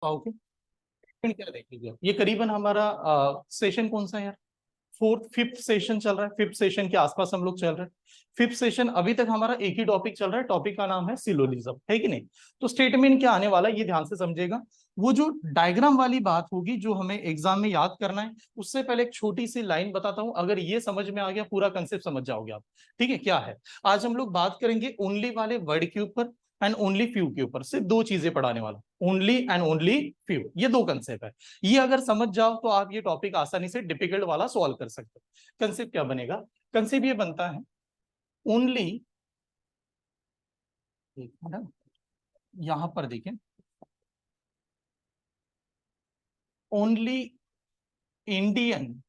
पाओगे? फिर क्या देख लीजिए, ये करीबन हमारा सेशन कौन सा है यार? फोर्थ फिफ्थ सेशन चल रहा है, फिफ्थ सेशन के आसपास हम लोग चल रहे हैं। फिफ्थ सेशन अभी तक हमारा एक ही टॉपिक चल रहा है, टॉपिक का नाम है सिलोजिज्म, है कि नहीं? तो स्टेटमेंट क्या आने वाला है ये ध्यान से समझेगा। वो जो डायग्राम वाली बात होगी जो हमें एग्जाम में याद करना है, उससे पहले एक छोटी सी लाइन बताता हूं, अगर ये समझ में आ गया पूरा कंसेप्ट समझ जाओगे आप। ठीक है, क्या है? आज हम लोग बात करेंगे ओनली वाले वर्ड के ऊपर एंड ओनली फ्यू के ऊपर, सिर्फ दो चीजें पढ़ाने वाला, ओनली एंड ओनली फ्यू, ये दो कंसेप्ट है। ये अगर समझ जाओ तो आप ये टॉपिक आसानी से डिफिकल्ट वाला सॉल्व कर सकते हो। कंसेप्ट क्या बनेगा? कंसेप्ट ये बनता है, ओनली, यहां पर देखें, only Indian,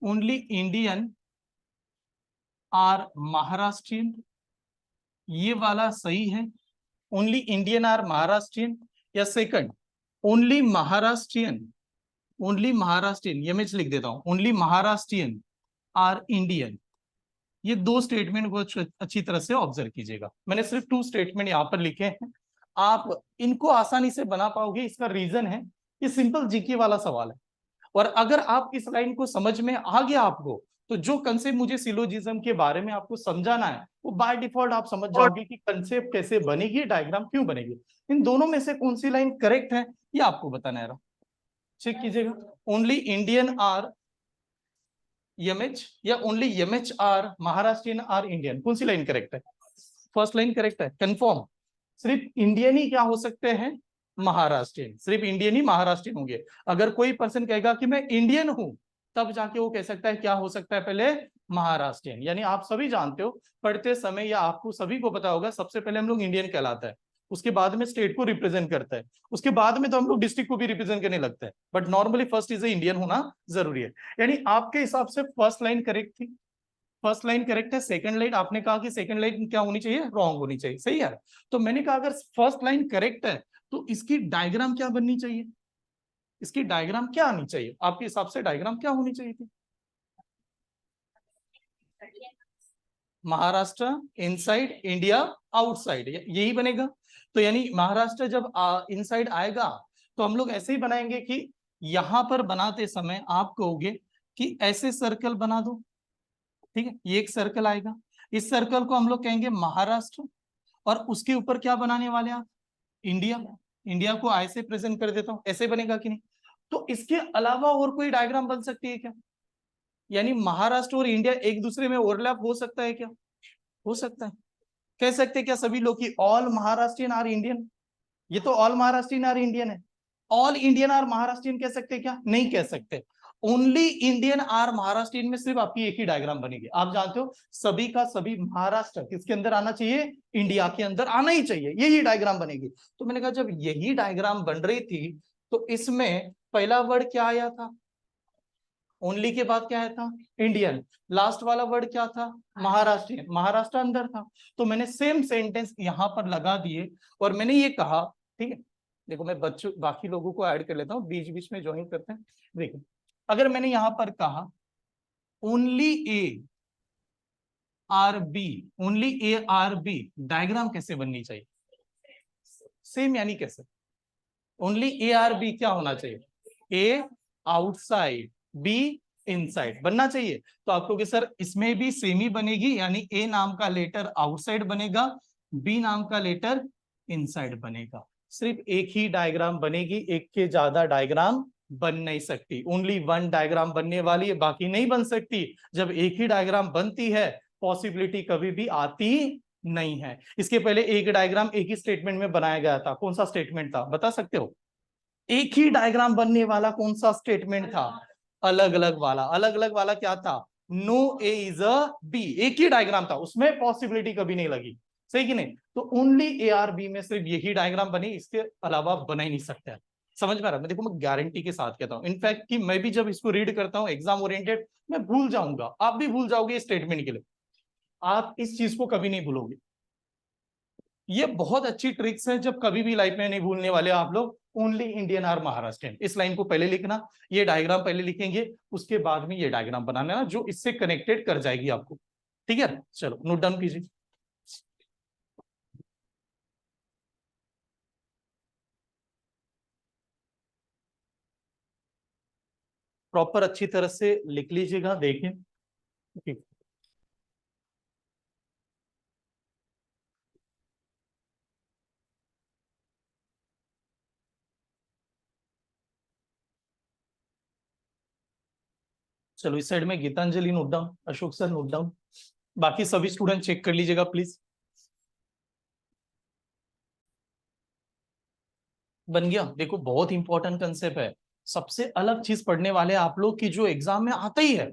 only Indian are Maharashtrian, ये वाला सही है? ओनली इंडियन आर महाराष्ट्रियन, या second, only Maharashtrian, only Maharashtrian, ये मैं लिख देता हूं, ओनली महाराष्ट्रियन आर इंडियन। ये दो स्टेटमेंट को अच्छी तरह से ऑब्जर्व कीजिएगा, मैंने सिर्फ टू स्टेटमेंट यहां पर लिखे हैं। आप इनको आसानी से बना पाओगे, इसका रीजन है ये सिंपल जीके वाला सवाल है। और अगर आप इस लाइन को समझ में आ गया आपको, तो जो कंसेप्ट मुझे सिलोजिज्म के बारे में आपको समझाना है वो बाय डिफॉल्ट आप समझ जाओगे कि कंसेप्ट कैसे बनेगी, डायग्राम क्यों बनेगी। इन दोनों में से कौन सी लाइन करेक्ट है ये आपको बताना है। चेक कीजिएगा, ओनली इंडियन आर यमएच, या only MH are Maharashtrian are Indian, कौन सी लाइन करेक्ट है? फर्स्ट लाइन करेक्ट है, कंफर्म। सिर्फ इंडियन ही क्या हो सकते हैं? महाराष्ट्रियन, सिर्फ इंडियन ही महाराष्ट्रियन होंगे। अगर कोई पर्सन कहेगा कि मैं इंडियन हूं, तब जाके वो कह सकता है क्या हो सकता है पहले? महाराष्ट्रियन। यानी आप सभी जानते हो पढ़ते समय, या आपको सभी को पता होगा, सबसे पहले हम लोग इंडियन कहलाता है, उसके बाद में स्टेट को रिप्रेजेंट करता है, उसके बाद में तो हम लोग डिस्ट्रिक्ट को भी रिप्रेजेंट करने लगता है, but normally first is Indian होना जरूरी है। यानी आपके हिसाब से फर्स्ट लाइन करेक्ट थी, फर्स्ट लाइन करेक्ट है। सेकंड लाइन आपने कहा कि सेकंड लाइन क्या होनी चाहिए? रॉन्ग होनी चाहिए, सही है। तो मैंने कहा अगर फर्स्ट लाइन करेक्ट है तो इसकी डायग्राम क्या बननी चाहिए? इसकी डायग्राम क्या आनी चाहिए आपके हिसाब से? डायग्राम क्या होनी चाहिए थी? महाराष्ट्र इनसाइड, इंडिया आउटसाइड, यही बनेगा। तो यानी महाराष्ट्र जब इनसाइड आएगा तो हम लोग ऐसे ही बनाएंगे कि यहां पर बनाते समय आप कहोगे कि ऐसे सर्कल बना दो, ठीक है, ये एक सर्कल आएगा, इस सर्कल को हम लोग कहेंगे महाराष्ट्र, और उसके ऊपर क्या बनाने वाले आप? इंडिया। इंडिया को ऐसे प्रेजेंट कर देता हूं, ऐसे बनेगा कि नहीं? तो इसके अलावा और कोई डायग्राम बन सकती है क्या? यानी महाराष्ट्र और इंडिया एक दूसरे में ओवरलैप हो सकता है क्या? हो सकता है। कह सकते हैं क्या सभी लोग कि ऑल महाराष्ट्रियन आर इंडियन? ये तो ऑल महाराष्ट्रियन आर इंडियन है। ऑल इंडियन आर महाराष्ट्रियन कह सकते हैं क्या? नहीं कह सकते। ओनली इंडियन आर महाराष्ट्रियन में सिर्फ आपकी एक ही डायग्राम बनेगी। आप जानते हो सभी का सभी महाराष्ट्र किसके अंदर आना चाहिए? इंडिया के अंदर आना ही चाहिए, यही डायग्राम बनेगी। तो मैंने कहा जब यही डायग्राम बन रही थी तो इसमें पहला वर्ड क्या आया था? ओनली के बाद क्या आया था? इंडियन। लास्ट वाला वर्ड क्या था? महाराष्ट्रियन। महाराष्ट्र अंदर था, तो मैंने सेम सेंटेंस यहां पर लगा दिए और मैंने ये कहा, ठीक है, देखो मैं बच्चों बाकी लोगों को ऐड कर लेता हूँ, बीच बीच में ज्वाइन करते हैं। देखो अगर मैंने यहां पर कहा only A are B, only A are B, diagram कैसे बननी चाहिए? सेम, यानी कैसे? ओनली ए आर बी क्या होना चाहिए? ए आउटसाइड, बी इनसाइड बनना चाहिए। तो आप कहोगे सर इसमें भी सेम ही बनेगी, यानी ए नाम का लेटर आउटसाइड बनेगा, बी नाम का लेटर इनसाइड बनेगा। सिर्फ एक ही डायग्राम बनेगी, एक के ज्यादा डायग्राम बन नहीं सकती। ओनली वन डायग्राम बनने वाली है, बाकी नहीं बन सकती। जब एक ही डायग्राम बनती है पॉसिबिलिटी कभी भी आती नहीं है। इसके पहले एक डायग्राम एक ही स्टेटमेंट में बनाया गया था, कौन सा स्टेटमेंट था बता सकते हो? एक ही डायग्राम बनने वाला कौन सा स्टेटमेंट था? अलग अलग वाला। अलग अलग वाला क्या था? No A is a B, एक ही डायग्राम था, उसमें पॉसिबिलिटी कभी नहीं लगी, सही कि नहीं? तो ओनली ए आर बी में सिर्फ यही डायग्राम बनी, इसके अलावा बना ही नहीं सकता। समझ में आ रहा है? मैं देखो मैं गारंटी के साथ कहता हूं, इनफैक्ट कि मैं भी जब इसको रीड करता हूं एग्जाम ओरिएंटेड, मैं भूल जाऊंगा, आप भी भूल जाओगे स्टेटमेंट के लिए, आप इस चीज को कभी नहीं भूलोगे। ये बहुत अच्छी ट्रिक्स है, जब कभी भी लाइफ में नहीं भूलने वाले आप लोग। ओनली इंडियन आर महाराष्ट्रियन, इस लाइन को पहले लिखना, ये डायग्राम पहले लिखेंगे, उसके बाद में ये डायग्राम बनाना ना जो इससे कनेक्टेड कर जाएगी आपको। ठीक है, चलो नोट डाउन कीजिए। प्रॉपर अच्छी तरह से लिख लीजिएगा, देखें। ठीक। चलो इस साइड में Geetanjali note down, Ashok sir note down, बाकी सभी स्टूडेंट चेक कर लीजिएगा प्लीज। बन गया? देखो बहुत इंपॉर्टेंट कंसेप्ट है, सबसे अलग चीज पढ़ने वाले आप लोग की जो एग्जाम में आता ही है,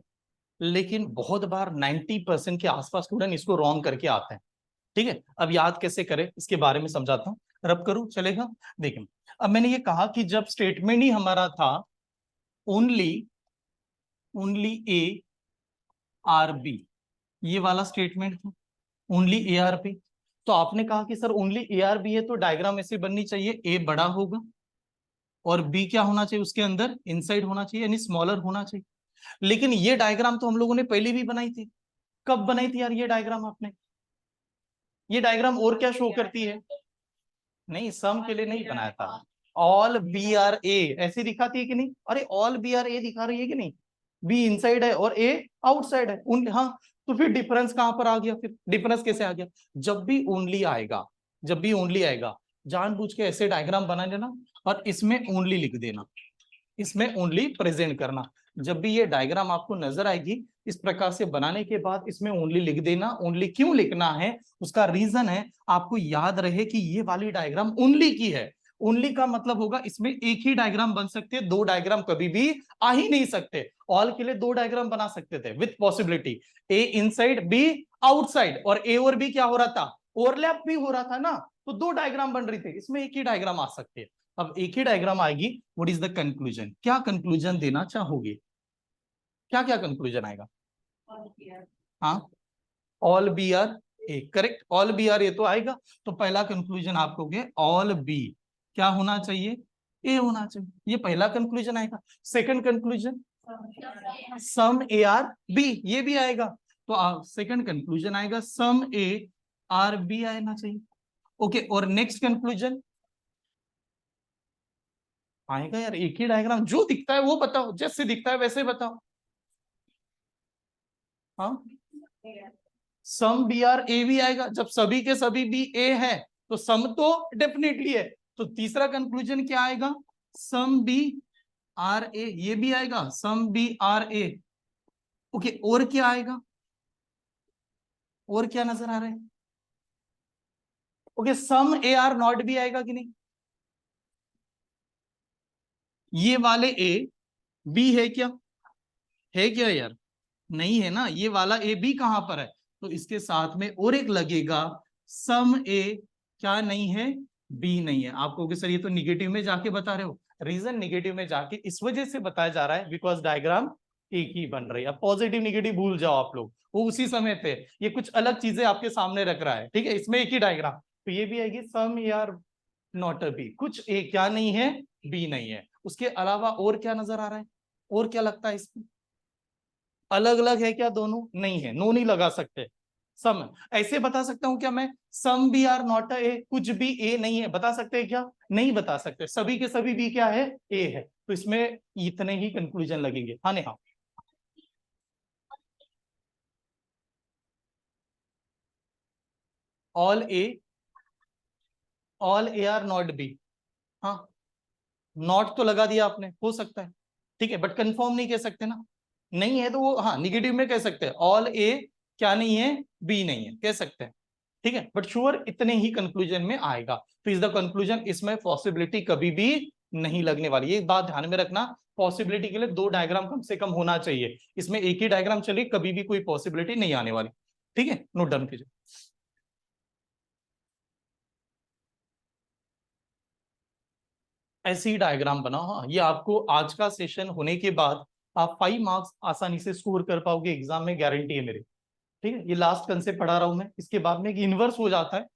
लेकिन बहुत बार 90% के आसपास स्टूडेंट इसको रॉन्ग करके आते हैं। ठीक है, अब याद कैसे करें इसके बारे में समझाता हूँ। रब करूं, चलेगा? देखिए, अब मैंने ये कहा कि जब स्टेटमेंट ही हमारा था only only A are B, ये वाला स्टेटमेंट था, ओनली ए आर बी। तो आपने कहा कि sir only A are B है तो डायग्राम ऐसे बननी चाहिए, ए बड़ा होगा और बी क्या होना चाहिए उसके अंदर, इनसाइड होना चाहिए, यानी स्मॉलर होना चाहिए। लेकिन ये डायग्राम तो हम लोगों ने पहले भी बनाई थी। कब बनाई थी यार ये डायग्राम आपने? ये डायग्राम और क्या शो करती है? नहीं, सम के लिए नहीं बनाया था। ऑल बी आर ए ऐसी दिखाती है कि नहीं? अरे ऑल बी आर ए दिखा रही है कि नहीं? बी इनसाइड है और ए आउटसाइड है उन, हाँ। तो फिर डिफरेंस कहां पर आ गया? फिर डिफरेंस कैसे आ गया? जब भी ओनली आएगा, जब भी ओनली आएगा, जानबूझ के ऐसे डायग्राम बना लेना और इसमें ओनली लिख देना, इसमें ओनली प्रेजेंट करना। जब भी ये डायग्राम आपको नजर आएगी इस प्रकार से बनाने के बाद इसमें ओनली लिख देना। ओनली क्यों लिखना है, उसका रीजन है, आपको याद रहे कि ये वाली डायग्राम ओनली की है। ओनली का मतलब होगा इसमें एक ही डायग्राम बन सकते हैं, दो डायग्राम कभी भी आ ही नहीं सकते। ऑल के लिए दो डायग्राम बना सकते थे with possibility, A inside B outside, और ए और बी क्या हो रहा था, ओवरलैप भी हो रहा था ना। तो दो डायग्राम बन रही थे, इसमें एक ही डायग्राम आ सकते हैं। अब एक ही डायग्राम आएगी, व्हाट इज द कंक्लूजन, क्या कंक्लूजन देना चाहोगे? क्या क्या कंक्लूजन आएगा? हाँ, all B are A, correct, all B are A तो आएगा। तो पहला कंक्लूजन आप कहोगे ऑल बी क्या होना चाहिए, ए होना चाहिए, ये पहला कंक्लूजन आएगा। Second conclusion, some A are B, ये भी आएगा। तो सेकंड कंक्लूजन आएगा सम ए आर बी आना चाहिए। ओके, और नेक्स्ट कंक्लूजन आएगा यार, एक ही डायग्राम जो दिखता है वो बताओ, जैसे दिखता है वैसे बताओ। हाँ, सम बी आर ए भी आएगा, जब सभी के सभी बी ए है तो सम तो डेफिनेटली है। तो तीसरा कंक्लूजन क्या आएगा, सम बी आर ए, ये भी आएगा some B are A. Okay, और क्या आएगा, और क्या नजर आ रहा है? Okay, some A are not भी आएगा कि नहीं? ये वाले ए बी है क्या, है क्या यार? नहीं है ना, ये वाला ए बी कहां पर है? तो इसके साथ में और एक लगेगा सम ए क्या नहीं है, बी नहीं है। आप कहोगे सर ये तो निगेटिव में जाके बता रहे हो। रीजन निगेटिव में जाके इस वजह से बताया जा रहा है बिकॉज डायग्राम एक ही बन रही है। अब पॉजिटिव निगेटिव भूल जाओ आप लोग, वो उसी समय पे ये कुछ अलग चीजें आपके सामने रख रहा है, ठीक है, इसमें एक ही डायग्राम। तो ये भी आएगी some A are not a B, कुछ ए क्या नहीं है, बी नहीं है। उसके अलावा और क्या नजर आ रहा है, और क्या लगता है इसमें? अलग अलग है क्या दोनों? नहीं है, नो नहीं लगा सकते। सम ऐसे बता सकता हूं क्या मैं, some B are not A, कुछ भी ए नहीं है, बता सकते हैं क्या? नहीं बता सकते, सभी के सभी बी क्या है, ए है। तो इसमें इतने ही कंक्लूजन लगेंगे, हाँ Neha. All A, all A are not B, हाँ। नॉट तो लगा दिया आपने, हो सकता है, ठीक है, बट कंफर्म नहीं कह सकते ना। नहीं है तो वो हाँ निगेटिव में कह सकते हैं, ऑल ए क्या नहीं है, बी नहीं है, कह सकते हैं। ठीक है, बट श्योर इतने ही कंक्लूजन में आएगा। तो इज द कंक्लूजन, इसमें पॉसिबिलिटी कभी भी नहीं लगने वाली, ये बात ध्यान में रखना। पॉसिबिलिटी के लिए दो डायग्राम कम से कम होना चाहिए, इसमें एक ही डायग्राम चले कभी भी कोई पॉसिबिलिटी नहीं आने वाली। ठीक है, नोट डाउन कीजिए। ऐसे ही डायग्राम बनाओ, हाँ, ये आपको आज का सेशन होने के बाद आप 5 मार्क्स आसानी से स्कोर कर पाओगे एग्जाम में, गारंटी है मेरी। ठीक है, ये लास्ट कंसेप्ट पढ़ा रहा हूं मैं, इसके बाद में इनवर्स हो जाता है।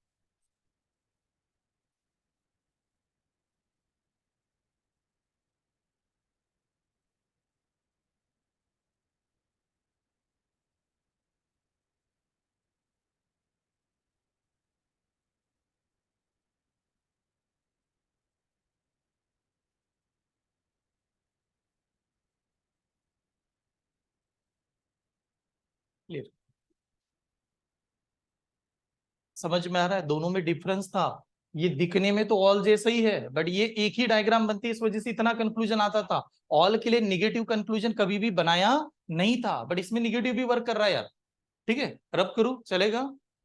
क्लियर, समझ में आ रहा है? दोनों में डिफरेंस था। ये दिखने में तो ऑल जैसा ही है, बट ये एक ही डायग्राम बनती है, इस वजह से इतना कंक्लूजन आता था। ऑल के लिए निगेटिव कंक्लूजन कभी भी बनाया नहीं था, बट इसमें निगेटिव भी वर्क कर रहा है यार। ठीक है, रब करूं चलेगा,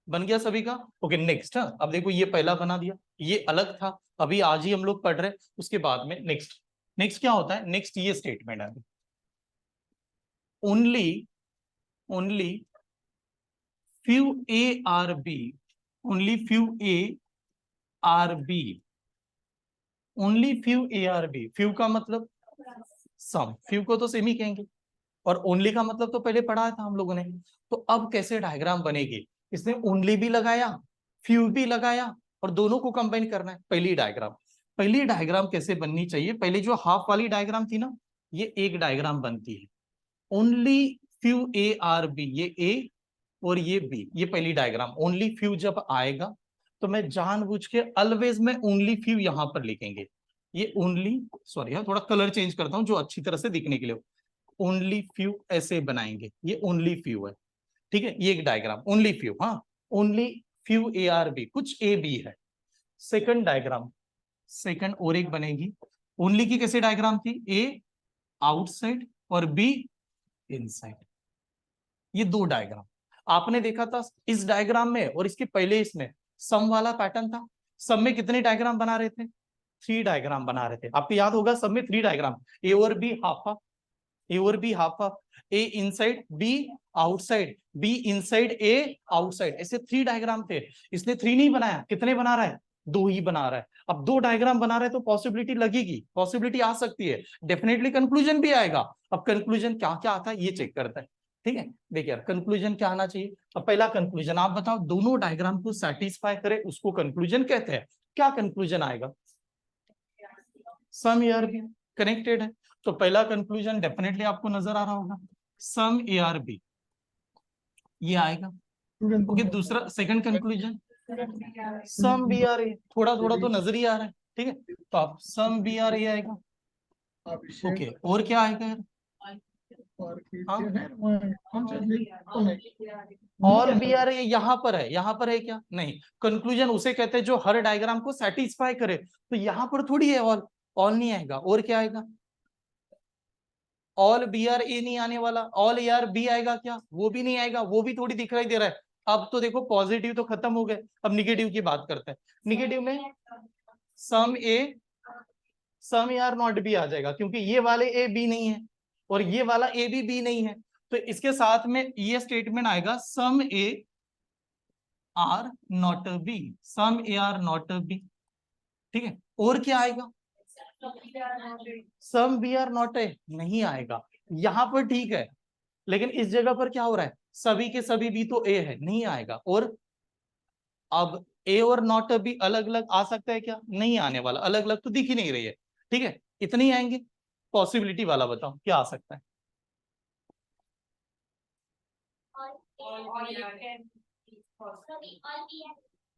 बन गया सभी का। Okay next. अब देखो ये पहला बना दिया, ये अलग था, अभी आज ही हम लोग पढ़ रहे हैं, उसके बाद में नेक्स्ट। नेक्स्ट क्या होता है? नेक्स्ट ये स्टेटमेंट है, only only few A are B, only few A are B, only few A are B. Few का मतलब सम, फ्यू को तो सेम ही कहेंगे, और ओनली का मतलब तो पहले पढ़ा था हम लोगों ने। तो अब कैसे डायग्राम बनेगी? इसने ओनली भी लगाया, फ्यू भी लगाया, और दोनों को कंबाइन करना है। पहली डायग्राम कैसे बननी चाहिए? पहले जो हाफ वाली डायग्राम थी ना, ये एक डायग्राम बनती है, only few A are B, ये ए और ये बी, ये पहली डायग्राम। ओनली फ्यू जब आएगा तो मैं जानबूझ के ऑलवेज में ओनली फ्यू यहां पर लिखेंगे। ये ओनली, सॉरी यार थोड़ा कलर चेंज करता हूं जो अच्छी तरह से दिखने के लिए। ओनली फ्यू ऐसे बनाएंगे, ये ओनली फ्यू है। ठीक है, ये एक डायग्राम ओनली फ्यू, हाँ only few A are B, कुछ ए बी है। सेकंड डायग्राम, सेकंड और एक बनेगी, ओनली की कैसे डायग्राम थी? ए आउटसाइड और बी इनसाइड। ये दो डायग्राम आपने देखा था इस डायग्राम में, और इसके पहले इसमें सम वाला पैटर्न था। सम में कितने डायग्राम बना रहे थे? 3 डायग्राम बना रहे थे। आपको याद होगा, सब में 3 डायग्राम, ए और बी हाफ हाफ, ए और B half half, A inside B outside, B inside A outside, ऐसे 3 डायग्राम थे। इसने 3 नहीं बनाया, कितने बना रहा है? 2 ही बना रहा है। अब 2 डायग्राम बना रहे हैं तो पॉसिबिलिटी लगेगी, पॉसिबिलिटी आ सकती है, डेफिनेटली कंक्लूजन भी आएगा। अब कंक्लूजन क्या क्या आता है ये चेक करता है। ठीक है, देखिए यार कंक्लूजन क्या आना चाहिए। अब पहला कंक्लूजन आप बताओ, दोनों डायग्राम को सेटिस्फाई करे उसको कंक्लूजन कहते हैं। क्या कंक्लूजन आएगा? सम ए बी कनेक्टेड है, तो पहला कंक्लूजन डेफिनेटली आपको नजर आ रहा होगा, सम ए बी, ये आएगा। ओके, दूसरा second conclusion, some B are A, थोड़ा थोड़ा तो नजर ही आ रहा है। ठीक है, तो आप सम बी आर ए आएगा। ओके, और क्या आएगा यार? ऑल बी आर ए यहाँ पर है, यहाँ पर है क्या? नहीं, कंक्लूजन उसे कहते हैं जो हर डायग्राम को सेटिस्फाई करे। तो यहाँ पर थोड़ी है ऑल, ऑल नहीं आएगा। और क्या आएगा? ऑल बी आर ए नहीं आने वाला, ऑल ए आर बी आएगा क्या? वो भी नहीं आएगा, वो भी थोड़ी दिखाई दे रहा है। अब तो देखो पॉजिटिव तो खत्म हो गए, अब निगेटिव की बात करते हैं। निगेटिव में सम ए, सम ए आर नॉट बी आ जाएगा, क्योंकि ये वाले ए बी नहीं है और ये वाला ए भी बी नहीं है। तो इसके साथ में ये स्टेटमेंट आएगा, some A are not B, some A are not B. ठीक है, और क्या आएगा? Some B are not A नहीं आएगा। यहां पर ठीक है, लेकिन इस जगह पर क्या हो रहा है? सभी के सभी भी तो ए है, नहीं आएगा। और अब ए और नॉट भी अलग अलग आ सकता है क्या? नहीं आने वाला, अलग अलग तो दिख ही नहीं रही है। ठीक है, इतने ही आएंगे। पॉसिबिलिटी वाला बताओ क्या आ सकता है?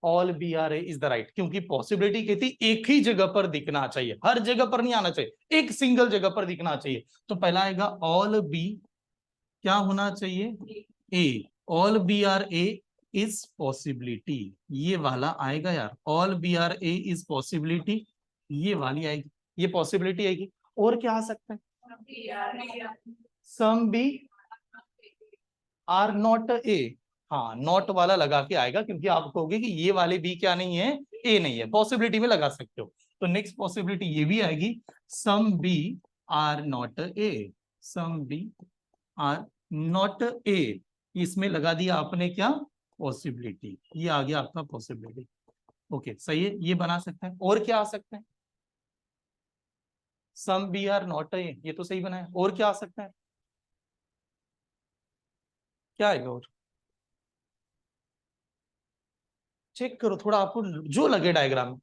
All B are A is the right, क्योंकि पॉसिबिलिटी कहती एक ही जगह पर दिखना चाहिए, हर जगह पर नहीं आना चाहिए, एक सिंगल जगह पर दिखना चाहिए। तो पहला आएगा ऑल बी, क्या होना चाहिए? A, all B are A is possibility, ये वाला आएगा यार, all B are A is possibility, ये वाली आएगी, ये पॉसिबिलिटी आएगी। और क्या आ सकता है? Some B are not A, हाँ नॉट वाला लगा के आएगा, क्योंकि आप कहोगे कि ये वाले बी क्या नहीं है? ए नहीं है, पॉसिबिलिटी में लगा सकते हो। तो नेक्स्ट पॉसिबिलिटी ये भी आएगी, some B are not A, some B are not A, इसमें लगा दिया आपने क्या? पॉसिबिलिटी, ये आ गया आपका पॉसिबिलिटी। ओके सही है, ये बना सकते हैं। और क्या आ सकते हैं? Some B are not A, ये तो सही बनाया। और क्या आ सकता है? क्या आएगा? और चेक करो थोड़ा, आपको जो लगे डायग्राम में।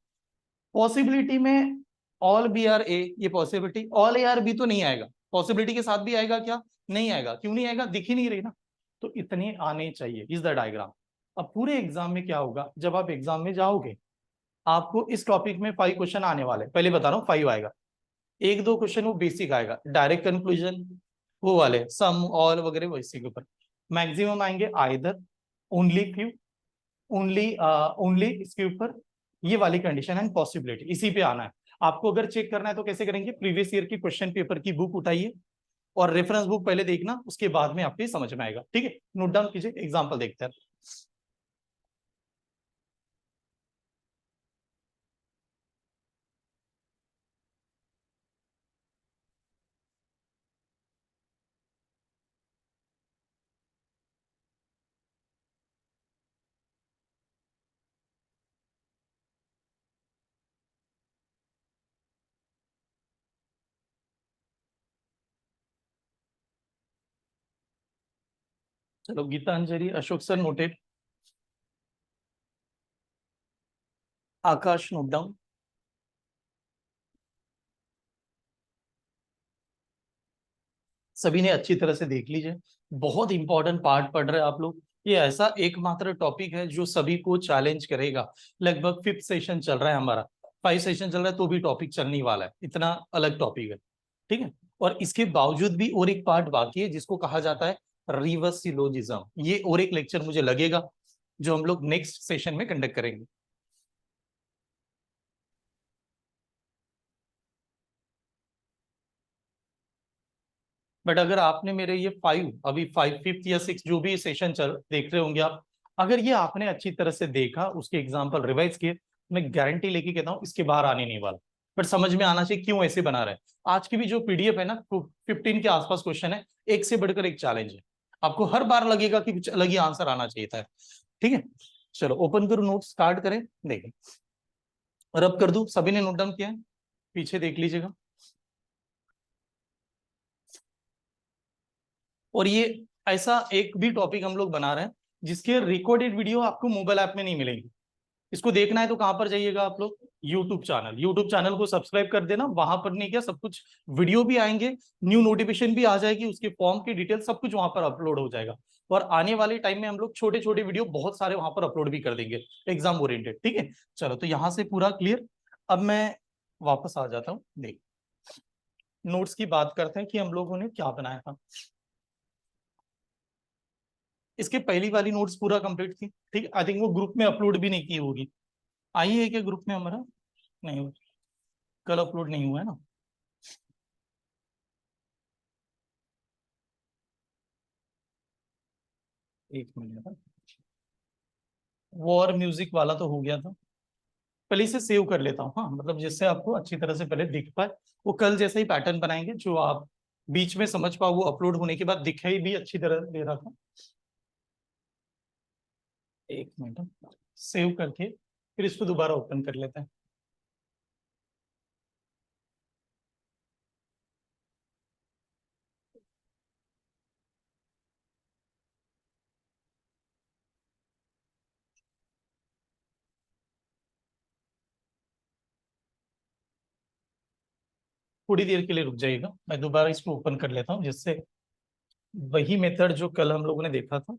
पॉसिबिलिटी में ऑल बी आर ए, ये possibility, all A are B तो नहीं आएगा, पॉसिबिलिटी के साथ भी आएगा क्या? नहीं आएगा। क्यों नहीं आएगा? दिख ही नहीं रही ना। तो इतने आने चाहिए इज द डायग्राम। अब पूरे एग्जाम में क्या होगा, जब आप एग्जाम में जाओगे आपको इस टॉपिक में 5 क्वेश्चन आने वाले, पहले बता रहा हूँ 5 आएगा। 1-2 क्वेश्चन वो बेसिक आएगा, डायरेक्ट कंक्लूजन वो वाले, सम ऑल वगैरह वैसे के ऊपर। मैक्सिमम आएंगे either, only few, only only इसके ऊपर, ये वाली कंडीशन एंड पॉसिबिलिटी, इसी पे आना है आपको। अगर चेक करना है तो कैसे करेंगे, प्रीवियस ईयर की क्वेश्चन पेपर की बुक उठाइए और रेफरेंस बुक पहले देखना, उसके बाद में आपके समझ में आएगा। ठीक है, नोट डाउन कीजिए, एग्जांपल देखते हैं। चलो, गीतांजलि, अशोक सर नोटेड, आकाश नोट डाउन। सभी ने अच्छी तरह से देख लीजिए, बहुत इंपॉर्टेंट पार्ट पढ़ रहे हैं आप लोग। ये ऐसा एकमात्र टॉपिक है जो सभी को चैलेंज करेगा। लगभग 5th सेशन चल रहा है हमारा, 5 सेशन चल रहा है तो भी टॉपिक चलने वाला है, इतना अलग टॉपिक है। ठीक है, और इसके बावजूद भी और एक पार्ट बाकी है जिसको कहा जाता है रिवर्स सिलोजिज्म। ये और एक लेक्चर मुझे लगेगा जो हम लोग नेक्स्ट सेशन में कंडक्ट करेंगे। बट अगर आपने मेरे ये 5, अभी 5, 5th या 6 जो भी सेशन चल देख रहे होंगे आप, अगर ये आपने अच्छी तरह से देखा, उसके एग्जाम्पल रिवाइज किए, मैं गारंटी लेके कहता हूँ इसके बाहर आने नहीं वाला। बट समझ में आना चाहिए क्यों ऐसे बना रहे हैं। आज की भी जो पीडीएफ है ना, 15 के आसपास क्वेश्चन है, एक से बढ़कर एक चैलेंज है। आपको हर बार लगेगा कि कुछ अलग ही आंसर आना चाहिए था। ठीक है, चलो ओपन करो, नोट स्टार्ट करें, देखें। रब कर दूं, सभी ने नोट डाउन किया है, पीछे देख लीजिएगा। और ये ऐसा एक भी टॉपिक हम लोग बना रहे हैं जिसके रिकॉर्डेड वीडियो आपको मोबाइल ऐप में नहीं मिलेंगे। इसको देखना है तो कहां पर जाइएगा आप लोग, यूट्यूब चैनल को सब्सक्राइब कर देना। वहां पर नहीं क्या, सब कुछ वीडियो भी आएंगे, न्यू नोटिफिकेशन भी आ जाएगी, उसके फॉर्म की डिटेल सब कुछ वहां पर अपलोड हो जाएगा। और आने वाले टाइम में हम लोग छोटे छोटे वीडियो बहुत सारे वहां पर अपलोड भी कर देंगे, एग्जाम ओरिएंटेड। ठीक है, चलो तो यहाँ से पूरा क्लियर। अब मैं वापस आ जाता हूँ, देख नोट्स की बात करते हैं कि हम लोगों ने क्या बनाया था। इसके पहली वाली नोट्स पूरा कंप्लीट थी। ठीक, आई थिंक वो ग्रुप में अपलोड भी नहीं की होगी। आई है क्या ग्रुप में हमारा? नहीं हुआ, कल अपलोड नहीं हुआ है ना। एक मिनट, वो और म्यूजिक वाला तो हो गया था। पहले इसे सेव कर लेता हूँ, हाँ, मतलब जिससे आपको अच्छी तरह से पहले दिख पाए। वो कल जैसा ही पैटर्न बनाएंगे जो आप बीच में समझ पाओ, वो अपलोड होने के बाद दिखाई भी अच्छी तरह दे रहा था। एक मिनट, सेव करके फिर इसको दोबारा ओपन कर लेते हैं। थोड़ी देर के लिए रुक जाइएगा, मैं दोबारा इसको ओपन कर लेता हूँ जिससे वही मेथड जो कल हम लोगों ने देखा था।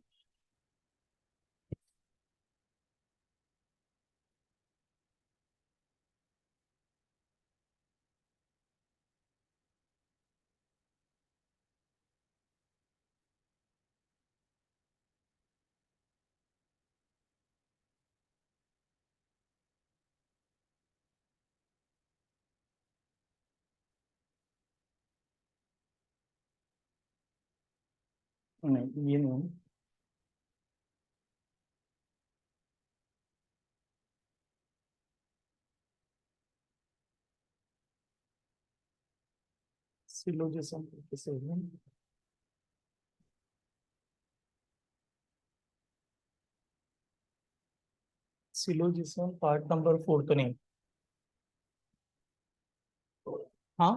नहीं, ये नहीं, सिलोजिज्म कैसे होगा? सिलोजिज्म पार्ट नंबर 4 तो नहीं? हाँ,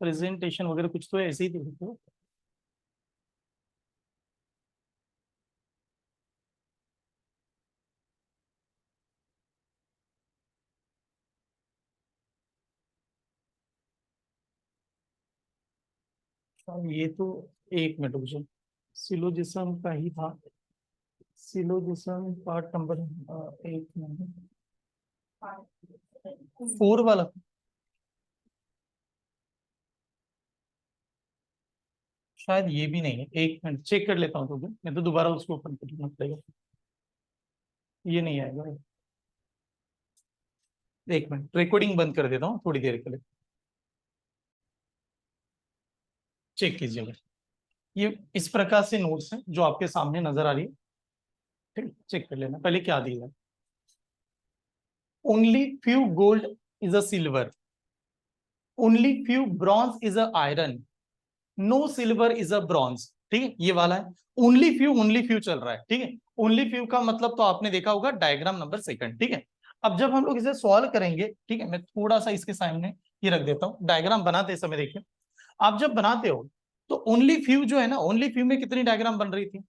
प्रेजेंटेशन वगैरह कुछ तो ऐसे ही देखो। ये तो एक मिनट रुको, सिलोजिज्म का ही था। सिलोजिज्म पार्ट नंबर, एक मिनट, 4 वाला। शायद ये भी नहीं है, एक मिनट चेक कर लेता हूँ तो मैं तो दोबारा उसको ओपन करना पड़ेगा। ये नहीं आएगा, एक मिनट रिकॉर्डिंग बंद कर देता हूँ थोड़ी देर के लिए, चेक कीजिएगा। ये इस प्रकार से नोट्स हैं जो आपके सामने नजर आ रही है, ठीक, चेक कर लेना पहले क्या दिया है। Only few gold is a silver, only few bronze is a iron, no silver is a bronze. ठीक है, ये वाला है ओनली फ्यू चल रहा है। ठीक है, ओनली फ्यू का मतलब तो आपने देखा होगा डायग्राम नंबर सेकंड। ठीक है, अब जब हम लोग इसे सॉल्व करेंगे, ठीक है, मैं थोड़ा सा इसके सामने ये रख देता हूँ। डायग्राम बनाते समय देखिए, आप जब बनाते हो तो ओनली फ्यू जो है ना, ओनली फ्यू में कितनी डायग्राम बन रही थी?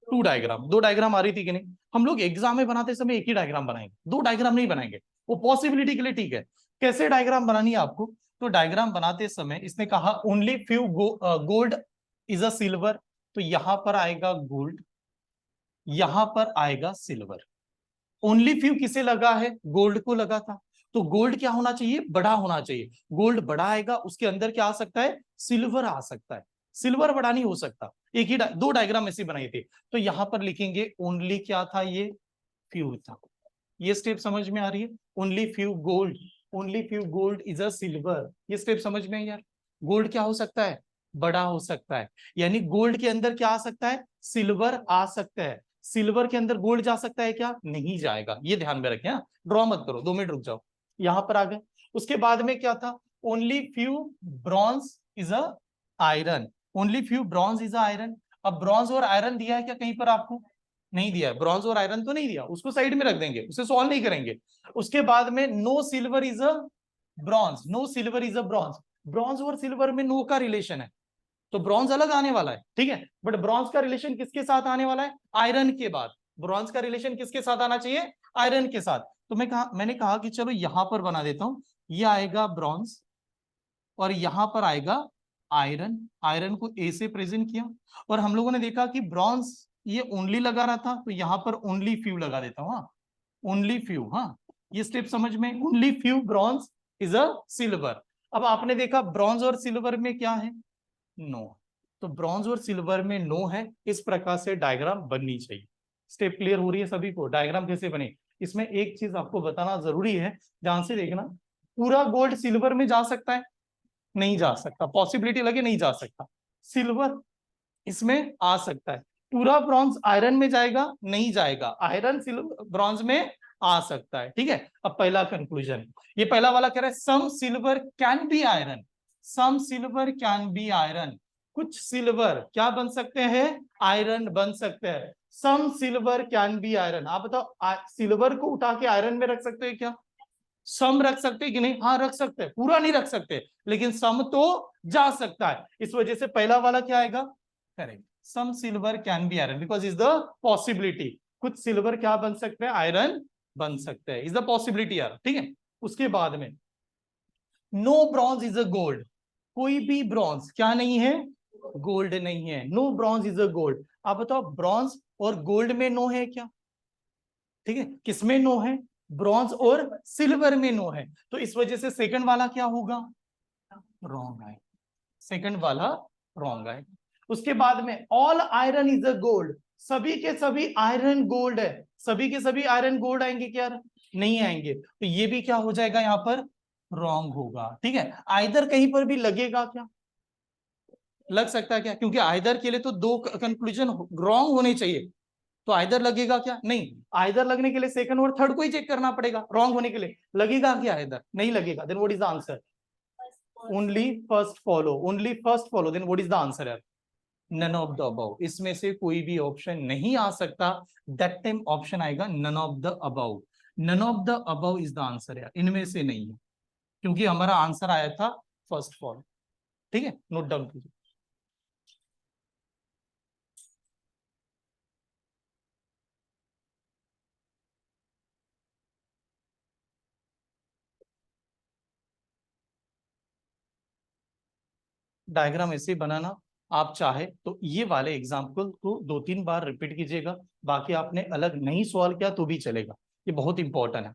2 डायग्राम, 2 डायग्राम आ रही थी कि नहीं? हम लोग एग्जाम में बनाते समय एक ही डायग्राम बनाएंगे, 2 डायग्राम नहीं बनाएंगे, वो पॉसिबिलिटी के लिए ठीक है। कैसे डायग्राम बनानी है आपको? तो डायग्राम बनाते समय इसने कहा only few gold is a silver, तो यहां पर आएगा गोल्ड, यहां पर आएगा सिल्वर। ओनली फ्यू किसे लगा है? गोल्ड को लगा था। तो गोल्ड क्या होना चाहिए? बड़ा होना चाहिए। गोल्ड बड़ा आएगा, उसके अंदर क्या आ सकता है? सिल्वर आ सकता है। सिल्वर बड़ा नहीं हो सकता। एक ही 2 डायग्राम ऐसी बनाई थी, तो यहां पर लिखेंगे ओनली क्या था? ये फ्यू था। ये स्टेप समझ में आ रही है? Only few gold, only few gold is a silver, ये स्टेप समझ में है यार? गोल्ड क्या हो सकता है? बड़ा हो सकता है। यानी गोल्ड के अंदर क्या आ सकता है? सिल्वर आ सकता है। सिल्वर के अंदर गोल्ड जा सकता है क्या? नहीं जाएगा, ये ध्यान में रखें। ड्रॉ मत करो, 2 मिनट रुक जाओ। यहां पर आ गए। उसके बाद में क्या था? Only few bronze is a iron, only few bronze is a iron. अब ब्रॉन्ज और आयरन दिया है क्या कहीं पर आपको? नहीं दिया है। ब्रॉन्ज और आयरन तो नहीं दिया, उसको साइड में रख देंगे, उसे सॉल्व नहीं करेंगे। उसके बाद में no silver is a bronze, no silver is a bronze. Bronze और सिल्वर में नो का रिलेशन है, तो ब्रॉन्ज अलग आने वाला है। ठीक है, बट ब्रॉन्ज का रिलेशन किसके साथ आने वाला है? आयरन के बाद। ब्रॉन्ज का रिलेशन किसके साथ आना चाहिए? आयरन के साथ। तो मैंने कहा कि चलो यहां पर बना देता हूं, ये आएगा ब्रॉन्ज और यहां पर आएगा आयरन। आयरन को ए से प्रेजेंट किया, और हम लोगों ने देखा कि ब्रॉन्ज ये ओनली लगा रहा था, तो यहां पर ओनली फ्यू लगा देता हूं। हाँ, ओनली फ्यू। हाँ, ये स्टेप समझ में? Only few bronze is a silver. अब आपने देखा ब्रॉन्ज और सिल्वर में क्या है? नो। तो ब्रॉन्ज और सिल्वर में नो है, इस प्रकार से डायग्राम बननी चाहिए। स्टेप क्लियर हो रही है सभी को? डायग्राम कैसे बने? इसमें एक चीज आपको बताना जरूरी है, ध्यान से देखना। पूरा गोल्ड सिल्वर में जा सकता है? नहीं जा सकता, पॉसिबिलिटी लगे नहीं जा सकता। सिल्वर इसमें आ सकता है। पूरा ब्रॉन्ज आयरन में जाएगा? नहीं जाएगा। आयरन सिल्वर ब्रॉन्ज में आ सकता है। ठीक है, अब पहला कंक्लूजन, ये पहला वाला कह रहा है some silver can be iron, some silver can be iron, कुछ सिल्वर क्या बन सकते हैं? आयरन बन सकते हैं। Some silver can be iron. आप बताओ, सिल्वर को उठा के आयरन में रख सकते हैं क्या? सम रख सकते हैं कि नहीं? हाँ रख सकते हैं, पूरा नहीं रख सकते, लेकिन सम तो जा सकता है। इस वजह से पहला वाला क्या आएगा? Correct, some silver can be iron, because is the possibility. कुछ सिल्वर क्या बन सकते हैं? आयरन बन सकते हैं, इज द पॉसिबिलिटी यार। ठीक है, उसके बाद में no bronze is a gold, कोई भी ब्रॉन्ज क्या नहीं है? गोल्ड नहीं है। No bronze is a gold. आप बताओ ब्रॉन्ज और गोल्ड में नो है क्या? ठीक है, किसमें नो है? ब्रॉन्ज और सिल्वर में नो है, तो इस वजह से सेकंड वाला क्या होगा? रॉन्ग है। सेकंड वाला रॉन्ग है। उसके बाद में all iron is a gold, सभी के सभी आयरन गोल्ड है। सभी के सभी आयरन गोल्ड आएंगे क्या? नहीं आएंगे, तो ये भी क्या हो जाएगा यहां पर? रॉन्ग होगा। ठीक है, आइदर कहीं पर भी लगेगा क्या? लग सकता है क्या? क्योंकि आइदर के लिए तो 2 कंक्लूजन रॉन्ग होने चाहिए, तो आइदर लगेगा क्या? नहीं। आइदर लगने के लिए सेकंड और थर्ड को ही चेक करना पड़ेगा। रॉन्ग होने के लिए लगेगा क्या? आइदर नहीं लगेगा, then what is the answer? Only first follow, only first follow, then what is the answer है? None of the above. इसमें से कोई भी ऑप्शन नहीं आ सकता, दैट टाइम ऑप्शन आएगा none of the above. None of the above is the answer है, इनमें से नहीं है, क्योंकि हमारा आंसर आया था फर्स्ट फॉलो। ठीक है, नोट डाउन कीजिए। डायग्राम ऐसे बनाना, आप चाहे तो ये वाले एग्जाम्पल को 2-3 बार रिपीट कीजिएगा, बाकी आपने अलग नहीं सॉल्व किया तो भी चलेगा, ये बहुत इंपॉर्टेंट है।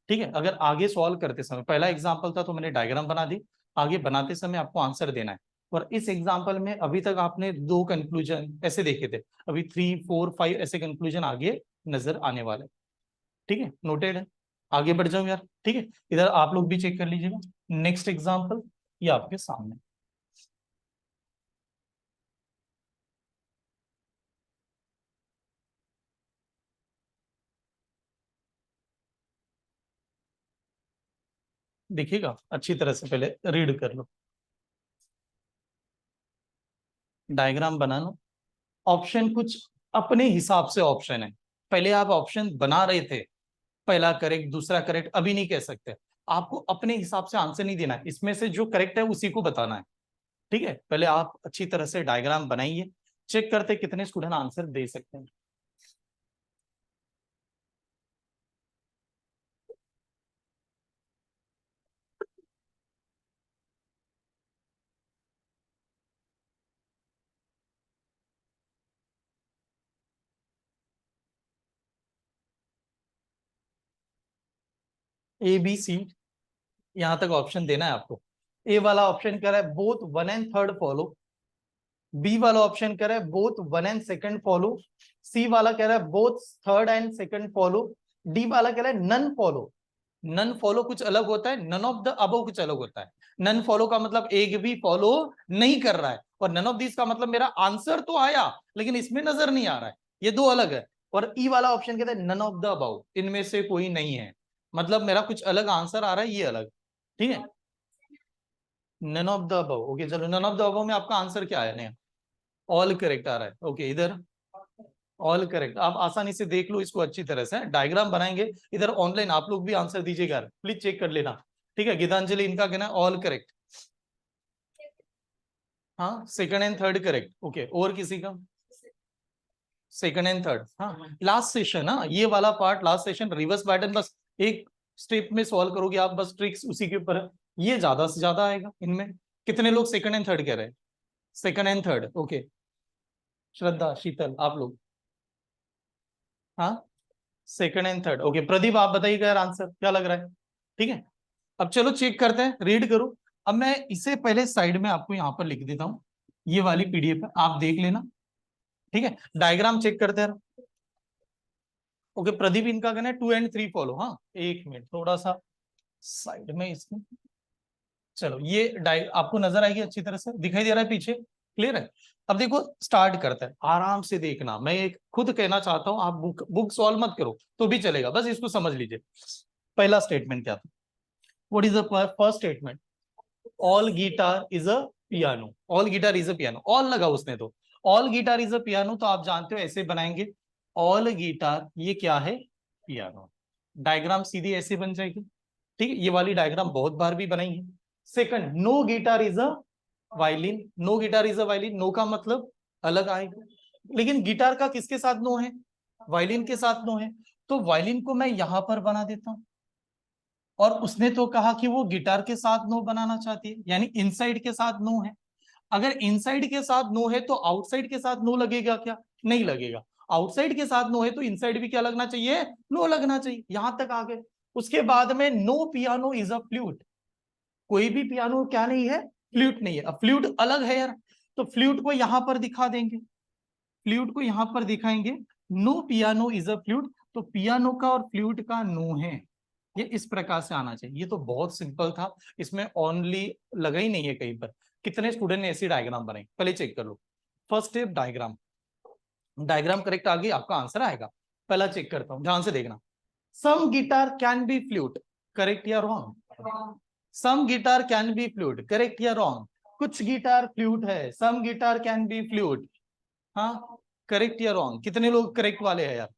ठीक है, अगर आगे सॉल्व करते समय, पहला एग्जाम्पल था तो मैंने डायग्राम बना दी, आगे बनाते समय आपको आंसर देना है। और इस एग्जाम्पल में अभी तक आपने 2 कंक्लूजन ऐसे देखे थे, अभी 3, 4, 5 ऐसे कंक्लूजन आगे नजर आने वाले। ठीक है, नोटेड है। आगे बढ़ जाओ यार। ठीक है, इधर आप लोग भी चेक कर लीजिएगा। नेक्स्ट एग्जाम्पल ये आपके सामने, देखिएगा अच्छी तरह से, पहले रीड कर लो, डायग्राम बना लो। ऑप्शन कुछ अपने हिसाब से ऑप्शन है, पहले आप ऑप्शन बना रहे थे, पहला करेक्ट दूसरा करेक्ट, अभी नहीं कह सकते। आपको अपने हिसाब से आंसर नहीं देना है, इसमें से जो करेक्ट है उसी को बताना है। ठीक है, पहले आप अच्छी तरह से डायग्राम बनाइए, चेक करते कितने स्टूडेंट आंसर दे सकते हैं। ए बी सी, यहां तक ऑप्शन देना है आपको। ए वाला ऑप्शन कह रहा है both 1 and 3rd follow, B वाला ऑप्शन कह रहा है बोथ 1 एंड 2nd फॉलो, सी वाला कह रहा है both 3rd and 2nd follow, D वाला कह रहा है नन फॉलो। नन फॉलो कुछ अलग होता है, नन ऑफ द अबव कुछ अलग होता है। नन फॉलो का मतलब एक भी फॉलो नहीं कर रहा है, और नन ऑफ दिस का मतलब मेरा आंसर तो आया लेकिन इसमें नजर नहीं आ रहा है, ये दो अलग है। और ई वाला ऑप्शन कहता है नन ऑफ द अबव, इनमें से कोई नहीं है, मतलब मेरा कुछ अलग आंसर आ रहा है, ये अलग। ठीक है, none of the above. Okay चलो, नन ऑफ द अबव में आपका आंसर क्या है? नया ऑल करेक्ट आ रहा है। ओके, इधर ऑल करेक्ट। आप आसानी से देख लो इसको अच्छी तरह से, डायग्राम बनाएंगे इधर ऑनलाइन, आप लोग भी आंसर दीजिएगा, प्लीज चेक कर लेना। ठीक है, गीतांजलि इनका कहना है ऑल करेक्ट। हाँ, 2nd and 3rd correct. Okay, और किसी का? 2nd and 3rd। हाँ, लास्ट सेशन, हाँ ये वाला part last session, reverse pattern बस एक स्टेप में सॉल्व करोगे आप, बस ट्रिक्स उसी के ऊपर है। ये ज्यादा से ज्यादा आएगा इनमें। कितने लोग 2nd एंड 3rd कह रहे हैं? 2nd and 3rd। ओके, श्रद्धा, शीतल, आप लोग? हाँ, 2nd and 3rd। Okay, Pradeep आप बताइएगा यार आंसर क्या लग रहा है। ठीक है, अब चलो चेक करते हैं, रीड करो। अब मैं इसे पहले साइड में आपको यहाँ पर लिख देता हूँ, ये वाली पीडीएफ है, आप देख लेना। ठीक है, डायग्राम चेक करते हैं। ओके, प्रदीप इनका कहना है 2 एंड 3 फॉलो। हाँ, एक मिनट, थोड़ा सा साइड में इसमें, चलो ये आपको नजर आएगी अच्छी तरह से, दिखाई दे रहा है पीछे, क्लियर है? अब देखो स्टार्ट करते हैं, आराम से देखना, मैं एक खुद कहना चाहता हूं, आप बुक सॉल्व मत करो तो भी चलेगा, बस इसको समझ लीजिए। पहला स्टेटमेंट क्या था? What is the first statement? All guitar is a piano. All guitar is a piano, all लगा उसने तो, all guitar is a piano, तो आप जानते हो ऐसे बनाएंगे, ऑल गिटार ये क्या है? पियानो। डायग्राम सीधी ऐसे बन जाएगी। ठीक है, ये वाली डायग्राम बहुत बार भी बनाई है। Second, no guitar is a violin. No guitar is a violin, no का मतलब अलग आएगा, लेकिन गिटार का किसके साथ नो है? वायलिन के साथ नो है, तो वायलिन को मैं यहां पर बना देता हूं। और उसने तो कहा कि वो गिटार के साथ नो बनाना चाहती है, यानी इनसाइड के साथ नो है। अगर इनसाइड के साथ नो है तो आउटसाइड के साथ नो लगेगा क्या? नहीं लगेगा। आउटसाइड के साथ नो है तो इनसाइड भी क्या लगना चाहिए? नो लगना चाहिए। यहां तक आ गए। उसके बाद में no piano is a flute, कोई भी पियानो क्या नहीं है? फ्लूट नहीं है। अब फ्लूट अलग है यार, तो फ्लूट को यहां पर दिखा देंगे, फ्लूट को यहां पर दिखाएंगे, no piano is a flute, तो पियानो का और फ्लूट का नो है, ये इस प्रकार से आना चाहिए। ये तो बहुत सिंपल था, इसमें ओनली लगा ही नहीं है कहीं पर। कितने स्टूडेंट ने ऐसी डायग्राम बनाई, पहले चेक कर लो। First step diagram, diagram correct आ गई, आपका आंसर आएगा। पहला चेक करता हूं, ध्यान से देखना। Some guitar can be flute, correct या wrong? Some guitar can be flute, correct या रॉन्ग? कुछ गिटार फ्लूट है, some guitar can be flute. हाँ, करेक्ट या रॉन्ग? कितने लोग करेक्ट वाले हैं यार?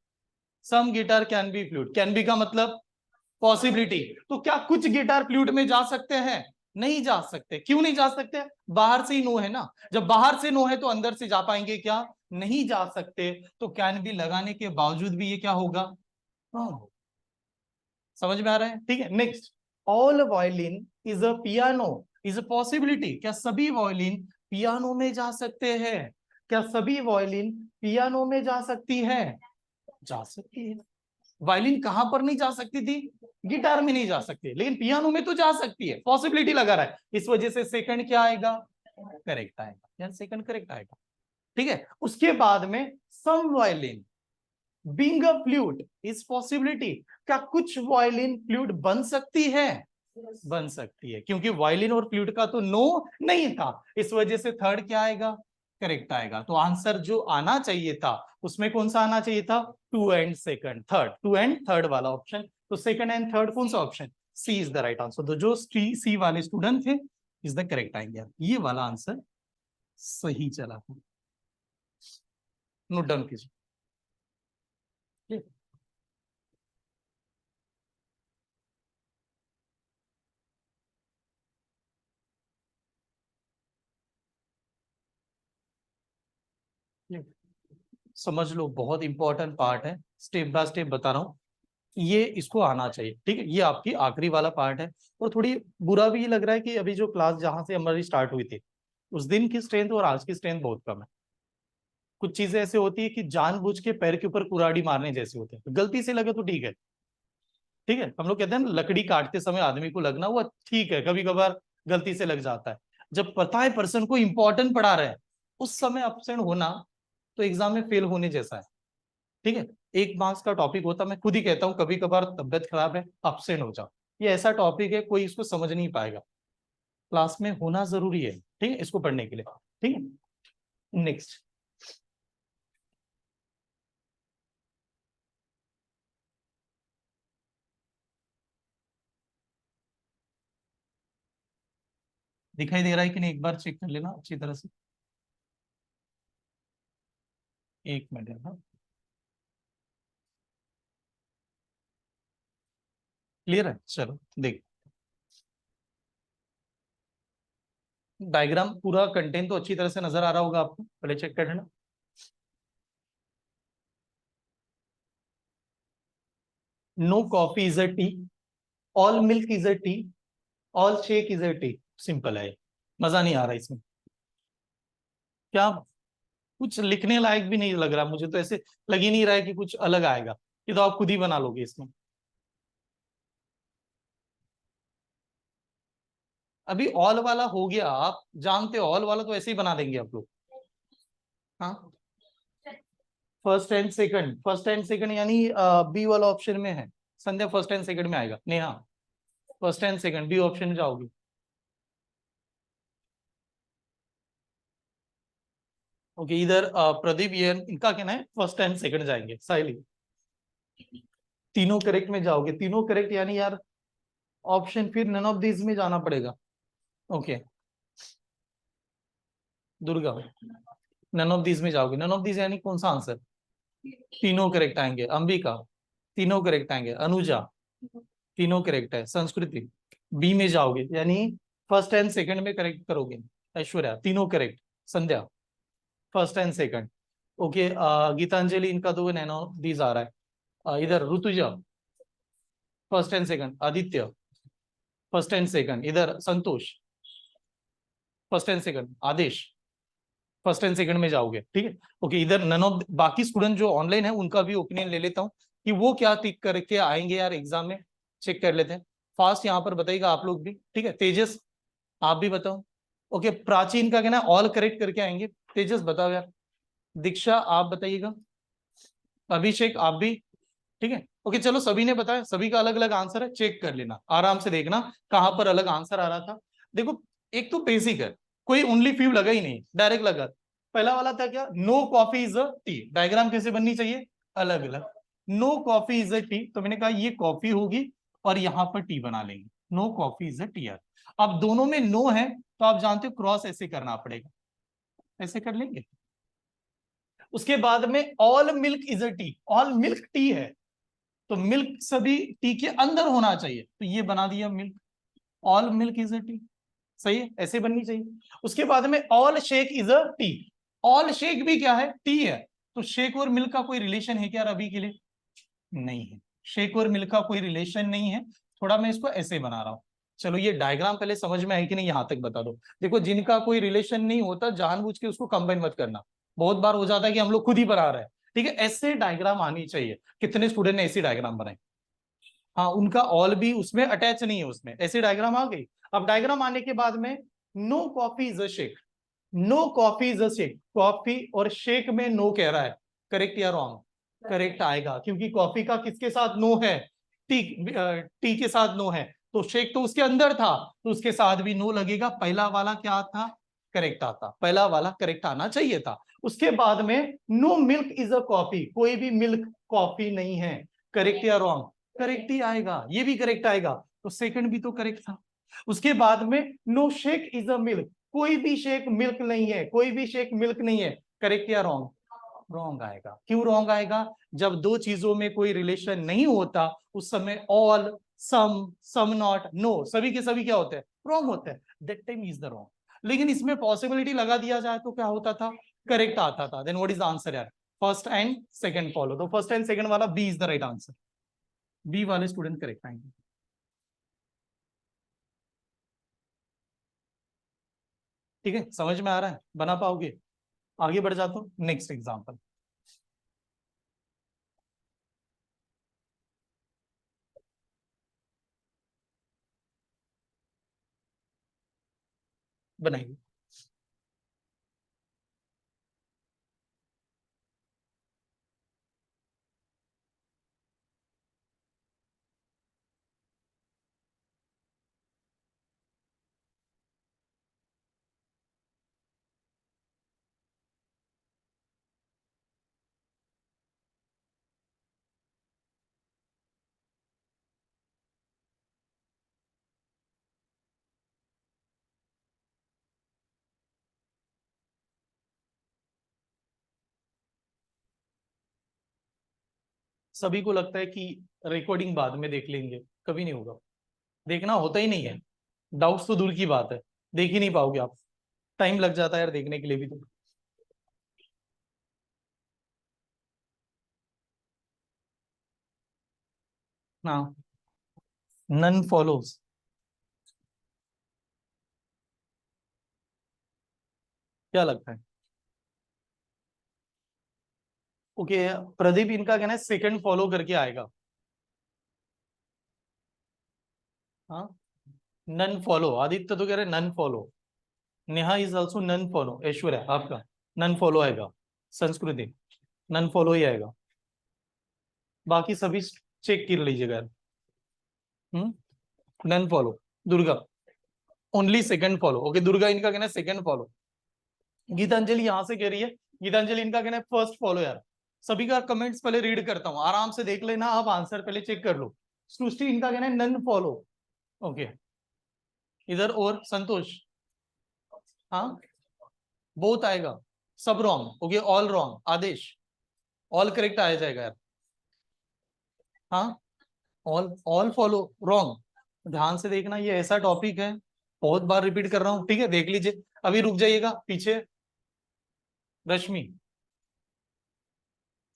Some guitar can be flute, can be का मतलब पॉसिबिलिटी, तो क्या कुछ गिटार फ्लूट में जा सकते हैं? नहीं जा सकते। क्यों नहीं जा सकते? बाहर से ही नो है ना, जब बाहर से नो है तो अंदर से जा पाएंगे क्या? नहीं जा सकते। तो कैन बी लगाने के बावजूद भी ये क्या होगा? हाँ, समझ में आ रहा है? ठीक है, next, all violin is a piano is a possibility, क्या सभी वायलिन पियानो में जा सकते हैं? क्या सभी वायलिन पियानो में जा सकती है? जा सकती है। वायलिन कहां पर नहीं जा सकती थी? गिटार में नहीं जा सकती, लेकिन पियानो में तो जा सकती है, पॉसिबिलिटी लगा रहा है, इस वजह से सेकंड क्या आएगा? करेक्ट आएगा, यानी सेकंड करेक्ट आएगा। ठीक है, उसके बाद में some violin being a flute is possibility, क्या कुछ वायलिन फ्लूट बन सकती है? बन सकती है, क्योंकि वायलिन और फ्लूट का तो नो नहीं था, इस वजह से थर्ड क्या आएगा? करेक्ट आएगा। तो आंसर जो आना चाहिए था उसमें कौन सा आना चाहिए था? Two and second third, two and third वाला ऑप्शन। तो सेकंड एंड थर्ड कौन सा option? C is the right answer. तो जो सी वाले स्टूडेंट थे इज द करेक्ट आएंगे, ये वाला आंसर सही चला। नोट डाउन कीजिए। समझ लो, बहुत इंपॉर्टेंट पार्ट है, स्टेप बाय स्टेप बता रहा हूँ, ये इसको आना चाहिए। ठीक है, ये आपकी आखिरी वाला पार्ट है। और थोड़ी बुरा भी लग रहा है कि अभी जो क्लास जहां से हमारी स्टार्ट हुई थी उस दिन की स्ट्रेंथ और आज की स्ट्रेंथ बहुत कम है। कुछ चीजें ऐसे होती है कि जानबूझ के पैर के ऊपर कुराड़ी मारने जैसे होते हैं, गलती से लगे तो ठीक है। ठीक है, हम लोग कहते हैं ना, लकड़ी काटते समय आदमी को लगना वो ठीक है, कभी कभार गलती से लग जाता है। जब पता है पर्सन को इंपॉर्टेंट पढ़ा रहे हैं उस समय अपसेंट होना तो एग्जाम में फेल होने जैसा है। ठीक है, एक मार्क्स का टॉपिक होता, मैं खुद ही कहता हूँ कभी कभार तबियत खराब है अपसेंट हो जाओ, ये ऐसा टॉपिक है कोई इसको समझ नहीं पाएगा, क्लास में होना जरूरी है। ठीक है, इसको पढ़ने के लिए। ठीक है, नेक्स्ट दिखाई दे रहा है कि नहीं, एक बार चेक कर लेना अच्छी तरह से। एक मिनट है, क्लियर है? चलो देख, डायग्राम पूरा कंटेंट तो अच्छी तरह से नजर आ रहा होगा आपको, पहले चेक कर लेना। No coffee is a tea, all milk is a tea, all shake is a tea. Simple है, मजा नहीं आ रहा इसमें क्या? कुछ लिखने लायक भी नहीं लग रहा मुझे तो, ऐसे लग ही नहीं रहा है कि कुछ अलग आएगा। ये तो आप खुद ही बना लोगे इसमें। अभी ऑल वाला हो गया, आप जानते हो ऑल वाला तो ऐसे ही बना देंगे आप लोग। हाँ, first and second, first and second यानी बी वाला ऑप्शन में है। संध्या फर्स्ट एंड सेकंड में आएगा, Neha first and second B option में जाओगी। ओके, इधर प्रदीप ये इनका कहना है फर्स्ट एंड सेकंड जाएंगे, साइली तीनों करेक्ट में जाओगे, तीनों करेक्ट यानी यार ऑप्शन फिर नन ऑफ दिस में जाना पड़ेगा। Okay, Durga none of this में जाओगे, नन ऑफ दिस यानी कौन सा आंसर? तीनों करेक्ट आएंगे। अंबिका तीनों करेक्ट आएंगे। अनुजा तीनों करेक्ट है। संस्कृति बी में जाओगे यानी फर्स्ट एंड सेकंड में करेक्ट करोगे। ऐश्वर्या तीनों correct. Sandhya first and second. Okay, Geetanjali इनका दो नैनो दीज आ रहा है। इधर Rutuja first and second. Aditya first and second. इधर Santosh first and second. Adesh first and second में जाओगे। ठीक है, ओके, इधर नन ऑफ बाकी स्टूडेंट जो ऑनलाइन है उनका भी ओपिनियन ले लेता हूँ कि वो क्या टिक करके आएंगे यार एग्जाम में, चेक कर लेते हैं। फास्ट यहाँ पर बताइएगा आप लोग भी। ठीक है, तेजस आप भी बताओ। ओके, प्राचीन का कहना है ऑल करेक्ट करके आएंगे। तेजस बताओ यार। दीक्षा आप बताइएगा। अभिषेक आप भी। ठीक है, ओके, चलो सभी ने बताया, सभी का अलग अलग आंसर है, चेक कर लेना आराम से, देखना कहां पर अलग आंसर आ रहा था। देखो, एक तो बेसिक है, कोई ओनली फ्यू लगा ही नहीं, डायरेक्ट लगा। पहला वाला था क्या? No coffee is a tea. Diagram कैसे बननी चाहिए? अलग अलग। No coffee is a tea, तो मैंने कहा ये कॉफी होगी और यहां पर टी बना लेंगे। No coffee is a tea. अब दोनों में नो है तो आप जानते हो क्रॉस ऐसे करना पड़ेगा, ऐसे कर लेंगे। उसके बाद में all milk is a tea, all milk tea है तो मिल्क सभी टी के अंदर होना चाहिए, तो ये बना दिया milk. All milk is a T, सही है, ऐसे बननी चाहिए। उसके बाद में all shake is a tea, all shake भी क्या है? टी है। तो शेक और मिल्क का कोई रिलेशन है क्या अभी के लिए? नहीं है, शेक और मिल्क का कोई रिलेशन नहीं है। थोड़ा मैं इसको ऐसे बना रहा हूं। चलो ये डायग्राम पहले समझ में आई कि नहीं, यहां तक बता दो। देखो, जिनका कोई रिलेशन नहीं होता जानबूझ के उसको कंबाइन मत करना, बहुत बार हो जाता है कि हम लोग खुद ही बना रहे हैं। ठीक है, ऐसे डायग्राम आनी चाहिए। कितने स्टूडेंट ने ऐसी डायग्राम बनाई? हाँ, उनका ऑल भी उसमें अटैच नहीं है, उसमें ऐसी डायग्राम आ गई। अब डायग्राम आने के बाद में no coffee is a shake, no coffee is a shake, coffee और शेक में नो कह रहा है, करेक्ट या रॉन्ग? करेक्ट आएगा, क्योंकि कॉफी का किसके साथ नो है? टी, टी के साथ नो है, तो शेक तो उसके अंदर था, तो उसके साथ भी नो लगेगा। पहला वाला क्या था? करेक्ट आता, पहला वाला करेक्ट आना चाहिए था। उसके बाद में no milk is a coffee, कोई भी मिल्क कॉफी नहीं है, करेक्ट या रॉन्ग? करेक्ट ही आएगा, ये भी करेक्ट आएगा, तो सेकंड भी तो करेक्ट था। उसके बाद में no shake is a milk, कोई भी शेक मिल्क नहीं है, कोई भी शेक मिल्क नहीं है, करेक्ट या रॉन्ग? रॉन्ग आएगा। क्यों रॉन्ग आएगा? जब दो चीजों में कोई रिलेशन नहीं होता उस समय ऑल, सम नॉट, नो, सभी के सभी क्या होते हैं? रॉन्ग होते हैं, that time is the wrong. लेकिन इसमें पॉसिबिलिटी लगा दिया जाए तो क्या होता था? करेक्ट आता था। Then what is the answer यार? फर्स्ट एंड सेकंड फॉलो, तो फर्स्ट एंड सेकंड वाला B is the right answer. B वाले स्टूडेंट करेक्ट आएंगे। ठीक है, समझ में आ रहा है? बना पाओगे? आगे बढ़ जाता हूं, नेक्स्ट एग्जांपल बनाइए। सभी को लगता है कि रिकॉर्डिंग बाद में देख लेंगे, कभी नहीं होगा, देखना होता ही नहीं है। डाउट्स तो दूर की बात है, देख ही नहीं पाओगे आप, टाइम लग जाता है यार देखने के लिए भी तो। हाँ, नन फॉलोज, क्या लगता है? ओके, प्रदीप इनका कहना है सेकंड फॉलो करके आएगा। हाँ, नन फॉलो, आदित्य तो कह रहे none follow, Neha is also none follow, Aishwarya आपका नन फॉलो आएगा, संस्कृति नन फॉलो ही आएगा, बाकी सभी चेक कर लीजिएगा। None follow, Durga only second follow, okay, Durga इनका कहना है सेकंड फॉलो। गीतांजलि यहां से कह रही है, गीतांजलि इनका कहना है फर्स्ट फॉलो यार। सभी का कमेंट्स पहले रीड करता हूँ, आराम से देख लेना, आप आंसर पहले चेक कर लो। सृष्टि इनका कहना है नन फॉलो, ओके, इधर और संतोष, हाँ, बोथ आएगा, सब रॉन्ग, ओके, ऑल रॉन्ग, आदेश ऑल करेक्ट आ जाएगा यार। हाँ, ऑल ऑल फॉलो रॉन्ग। ध्यान से देखना, ये ऐसा टॉपिक है, बहुत बार रिपीट कर रहा हूँ, ठीक है, देख लीजिए। अभी रुक जाइएगा पीछे, रश्मि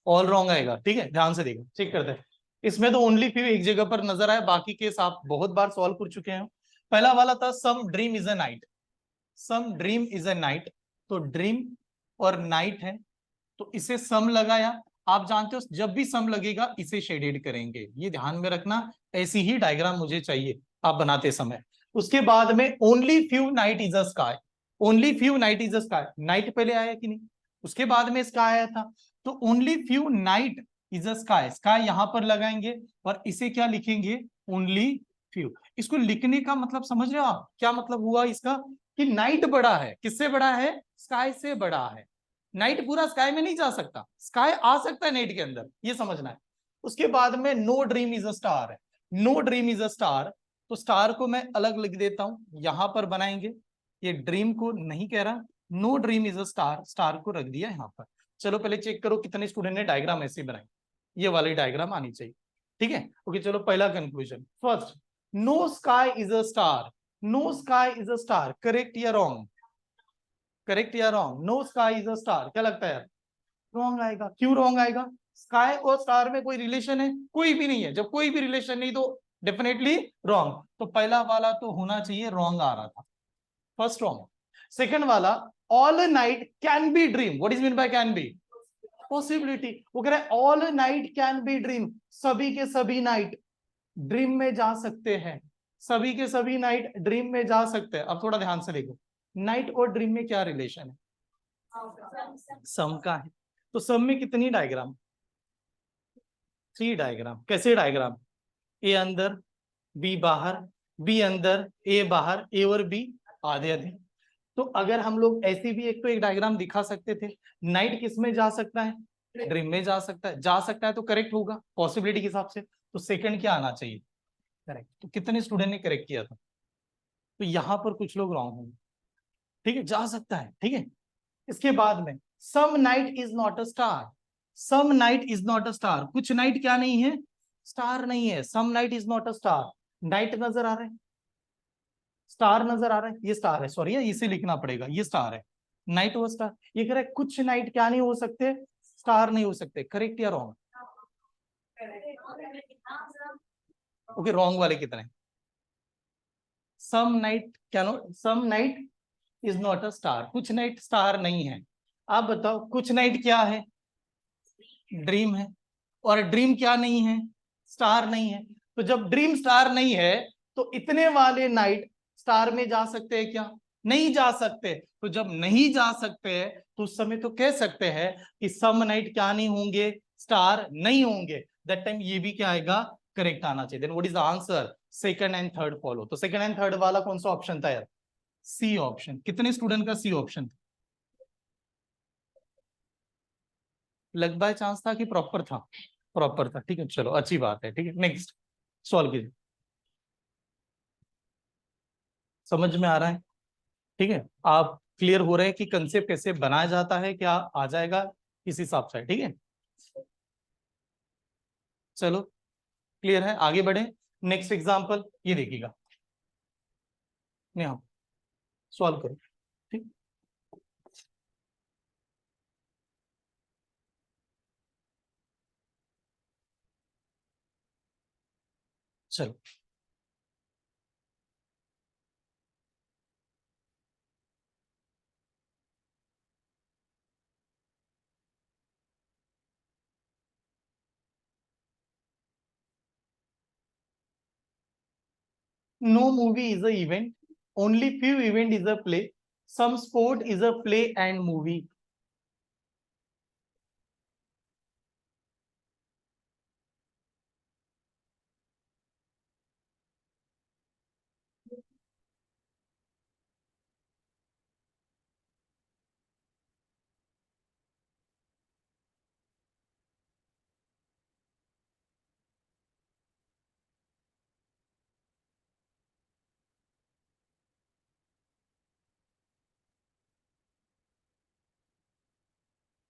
ऑल रॉन्ग आएगा, ठीक है, ध्यान से देखो, चेक करते हैं। इसमें तो ओनली फ्यू एक जगह पर नजर आए, बाकी केस आप बहुत बार सॉल्व कर चुके हैं। पहला वाला था some dream is a night, some dream is a night, तो ड्रीम और नाइट है, तो इसे सम लगाया। आप जानते हो जब भी सम लगेगा इसे शेडेड करेंगे, ये ध्यान में रखना। ऐसी ही डायग्राम मुझे चाहिए आप बनाते समय। उसके बाद में only few night is a sky, only few night is a sky, night पहले आया कि नहीं? उसके बाद में स्काई आया था, तो only few night is a sky, sky यहां पर लगाएंगे और इसे क्या लिखेंगे? Only few. इसको लिखने का मतलब समझ रहे हो आप, क्या मतलब हुआ इसका? कि नाइट बड़ा है, किससे बड़ा है? स्काई से बड़ा है। नाइट पूरा स्काई में नहीं जा सकता, स्काई आ सकता है नाइट के अंदर, ये समझना है। उसके बाद में no dream is a star है, no dream is a star, तो स्टार को मैं अलग लिख देता हूं, यहां पर बनाएंगे, ये ड्रीम को नहीं कह रहा, no dream is a star, star को रख दिया यहां पर। चलो पहले चेक करो कितने स्टूडेंट ने डायग्राम ऐसे बनाई, ये वाली डायग्राम आनी चाहिए, ठीक है। ओके, चलो पहला conclusion, first, no sky is a star, no sky is a star, correct या रॉन्ग? करेक्ट या wrong? No sky is a star, क्या लगता है यार? रॉन्ग आएगा। क्यों रॉन्ग आएगा? स्काई और स्टार में कोई रिलेशन है? कोई भी नहीं है, जब कोई भी रिलेशन नहीं तो डेफिनेटली रॉन्ग, तो पहला वाला तो होना चाहिए, रॉन्ग आ रहा था, फर्स्ट रॉन्ग। सेकंड वाला, all night can be dream, what is mean by can be? Possibility, वो कह रहा है all night can be dream, सभी के सभी नाइट ड्रीम में जा सकते हैं, सभी के सभी नाइट ड्रीम में जा सकते हैं। अब थोड़ा ध्यान से देखो, नाइट और ड्रीम में क्या रिलेशन है? सम का है। तो सम में कितनी डायग्राम? 3 डायग्राम। कैसे डायग्राम? ए अंदर, बी बाहर, बी अंदर, ए बाहर, ए और बी आधे आधे। तो अगर हम लोग ऐसी भी एक तो एक डायग्राम दिखा सकते थे, नाइट किस में जा सकता है? ड्रीम में जा सकता है। जा सकता है तो करेक्ट होगा पॉसिबिलिटी के हिसाब से, तो सेकंड क्या आना चाहिए? करेक्ट। तो कितने स्टूडेंट ने करेक्ट किया था? तो यहां पर कुछ लोग रॉन्ग होंगे। ठीक है, जा सकता है। ठीक है, इसके बाद में some night is not a star. Some night is not a star. कुछ नाइट क्या नहीं है? स्टार नहीं है। Some night is not a star. Night नजर आ रहा है, स्टार नजर आ रहा है, ये स्टार है, सॉरी इसे लिखना पड़ेगा, ये स्टार है। नाइट वो स्टार, ये कह रहा है कुछ नाइट क्या नहीं हो सकते? स्टार नहीं हो सकते। करेक्ट या रॉन्ग? ओके, रॉन्ग वाले कितने? सम नाइट क्या no, some night is not a star. कुछ नाइट स्टार नहीं है। आप बताओ कुछ नाइट क्या है? ड्रीम है। और ड्रीम क्या नहीं है? स्टार नहीं है। तो जब ड्रीम स्टार नहीं है, तो इतने वाले नाइट स्टार में जा सकते हैं क्या? नहीं जा सकते। तो जब नहीं जा सकते हैं, तो उस समय तो कह सकते हैं कि सम नाइट क्या नहीं होंगे? स्टार नहीं होंगे। दैट टाइम ये भी क्या आएगा? करेक्ट आना चाहिए। Then what is the answer? Second and third follow. तो सेकंड एंड थर्ड वाला कौन सा ऑप्शन था यार? C option. कितने स्टूडेंट का सी ऑप्शन था? लग बाय चांस था कि प्रॉपर था? प्रॉपर था। ठीक है, चलो अच्छी बात है। ठीक है, नेक्स्ट सॉल्व कीजिए। समझ में आ रहा है? ठीक है, आप क्लियर हो रहे हैं कि कंसेप्ट कैसे बनाया जाता है, क्या आ जाएगा इस हिसाब से? ठीक है, चलो क्लियर है, आगे बढ़े। नेक्स्ट एग्जांपल ये देखिएगा, हाँ सॉल्व करो। ठीक, चलो। No movie is a event. Only few event is a play. Some sport is a play and movie.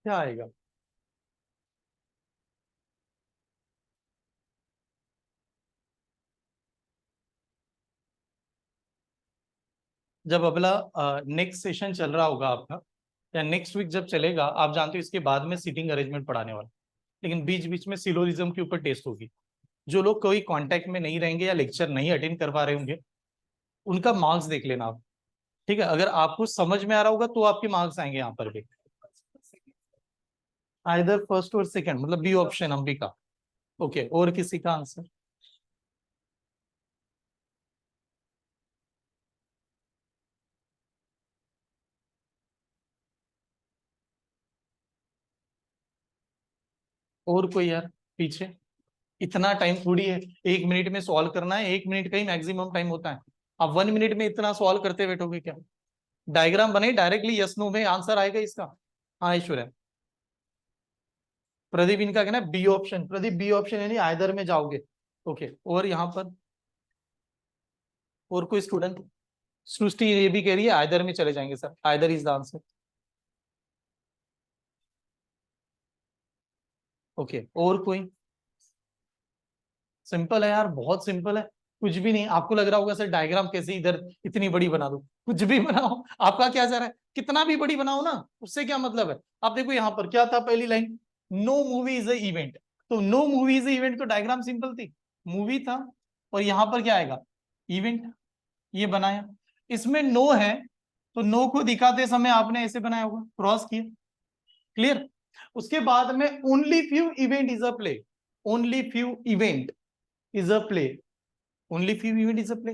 क्या आएगा? जब अगला नेक्स्ट सेशन चल रहा होगा आपका, या नेक्स्ट वीक जब चलेगा, आप जानते हो इसके बाद में सीटिंग अरेंजमेंट पढ़ाने वाला, लेकिन बीच बीच में सिलोरिज्म के ऊपर टेस्ट होगी। जो लोग कोई कांटेक्ट में नहीं रहेंगे या लेक्चर नहीं अटेंड करवा रहे होंगे, उनका मार्क्स देख लेना आप। ठीक है, अगर आपको समझ में आ रहा होगा तो आपके मार्क्स आएंगे यहाँ पर भी। आइदर फर्स्ट और सेकंड, मतलब बी ऑप्शन अंबिका। ओके, और किसी का आंसर? और कोई यार पीछे? इतना टाइम थोड़ी है 1 मिनट में सॉल्व करना है, 1 मिनट का ही मैक्सिमम टाइम होता है। आप 1 मिनट में इतना सॉल्व करते बैठोगे क्या? डायग्राम बने डायरेक्टली यस नो में आंसर आएगा इसका। हाँ ऐश्वर्या। प्रदीप इनका कहना है B option. Pradeep B option यानी आइदर में जाओगे। ओके, और यहाँ पर और कोई स्टूडेंट? सृष्टि ये भी कह रही है आइदर में चले जाएंगे sir, either is the answer. Okay, और कोई? सिंपल है यार, बहुत सिंपल है। कुछ भी नहीं, आपको लग रहा होगा सर डायग्राम कैसे इधर इतनी बड़ी बना दो, कुछ भी बनाओ। आपका क्या जा रहा है? कितना भी बड़ी बनाओ ना, उससे क्या मतलब है? आप देखो यहाँ पर क्या था पहली line, no movie is a event. तो no movie is a event, तो डायग्राम सिंपल थी, मूवी था। और यहाँ पर क्या आएगा? इवेंट। ये बनाया, इसमें नो है, तो नो को दिखाते समय आपने ऐसे बनाया होगा, क्रॉस किया। क्लियर? उसके बाद में only few event is a play. Only few event is a play. Only few event is a play.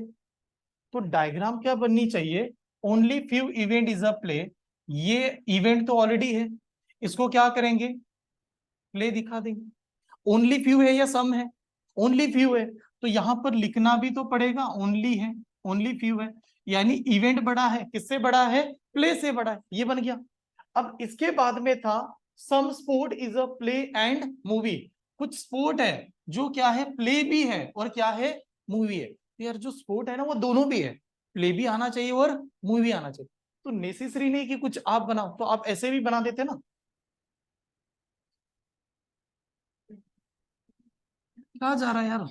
तो डायग्राम क्या बननी चाहिए? Only few event is a play, ये इवेंट तो ऑलरेडी है, इसको क्या करेंगे, प्ले दिखा देंगे। ओनली फ्यू है या सम है, ओनली फ्यू है, तो यहां पर लिखना भी तो पड़ेगा ओनली है, ओनली फ्यू है, यानी इवेंट बड़ा है, किससे बड़ा है, प्ले से बड़ा है, ये बन गया। अब इसके बाद में था some sport is a play and movie, कुछ स्पोर्ट है जो क्या है, प्ले भी है और क्या है, मूवी है। तो यार जो स्पोर्ट है ना वो दोनों भी है, प्ले भी आना चाहिए और मूवी आना चाहिए। तो नेसेसरी नहीं कि कुछ आप बनाओ, तो आप ऐसे भी बना देते ना, कहा जा रहा है यार,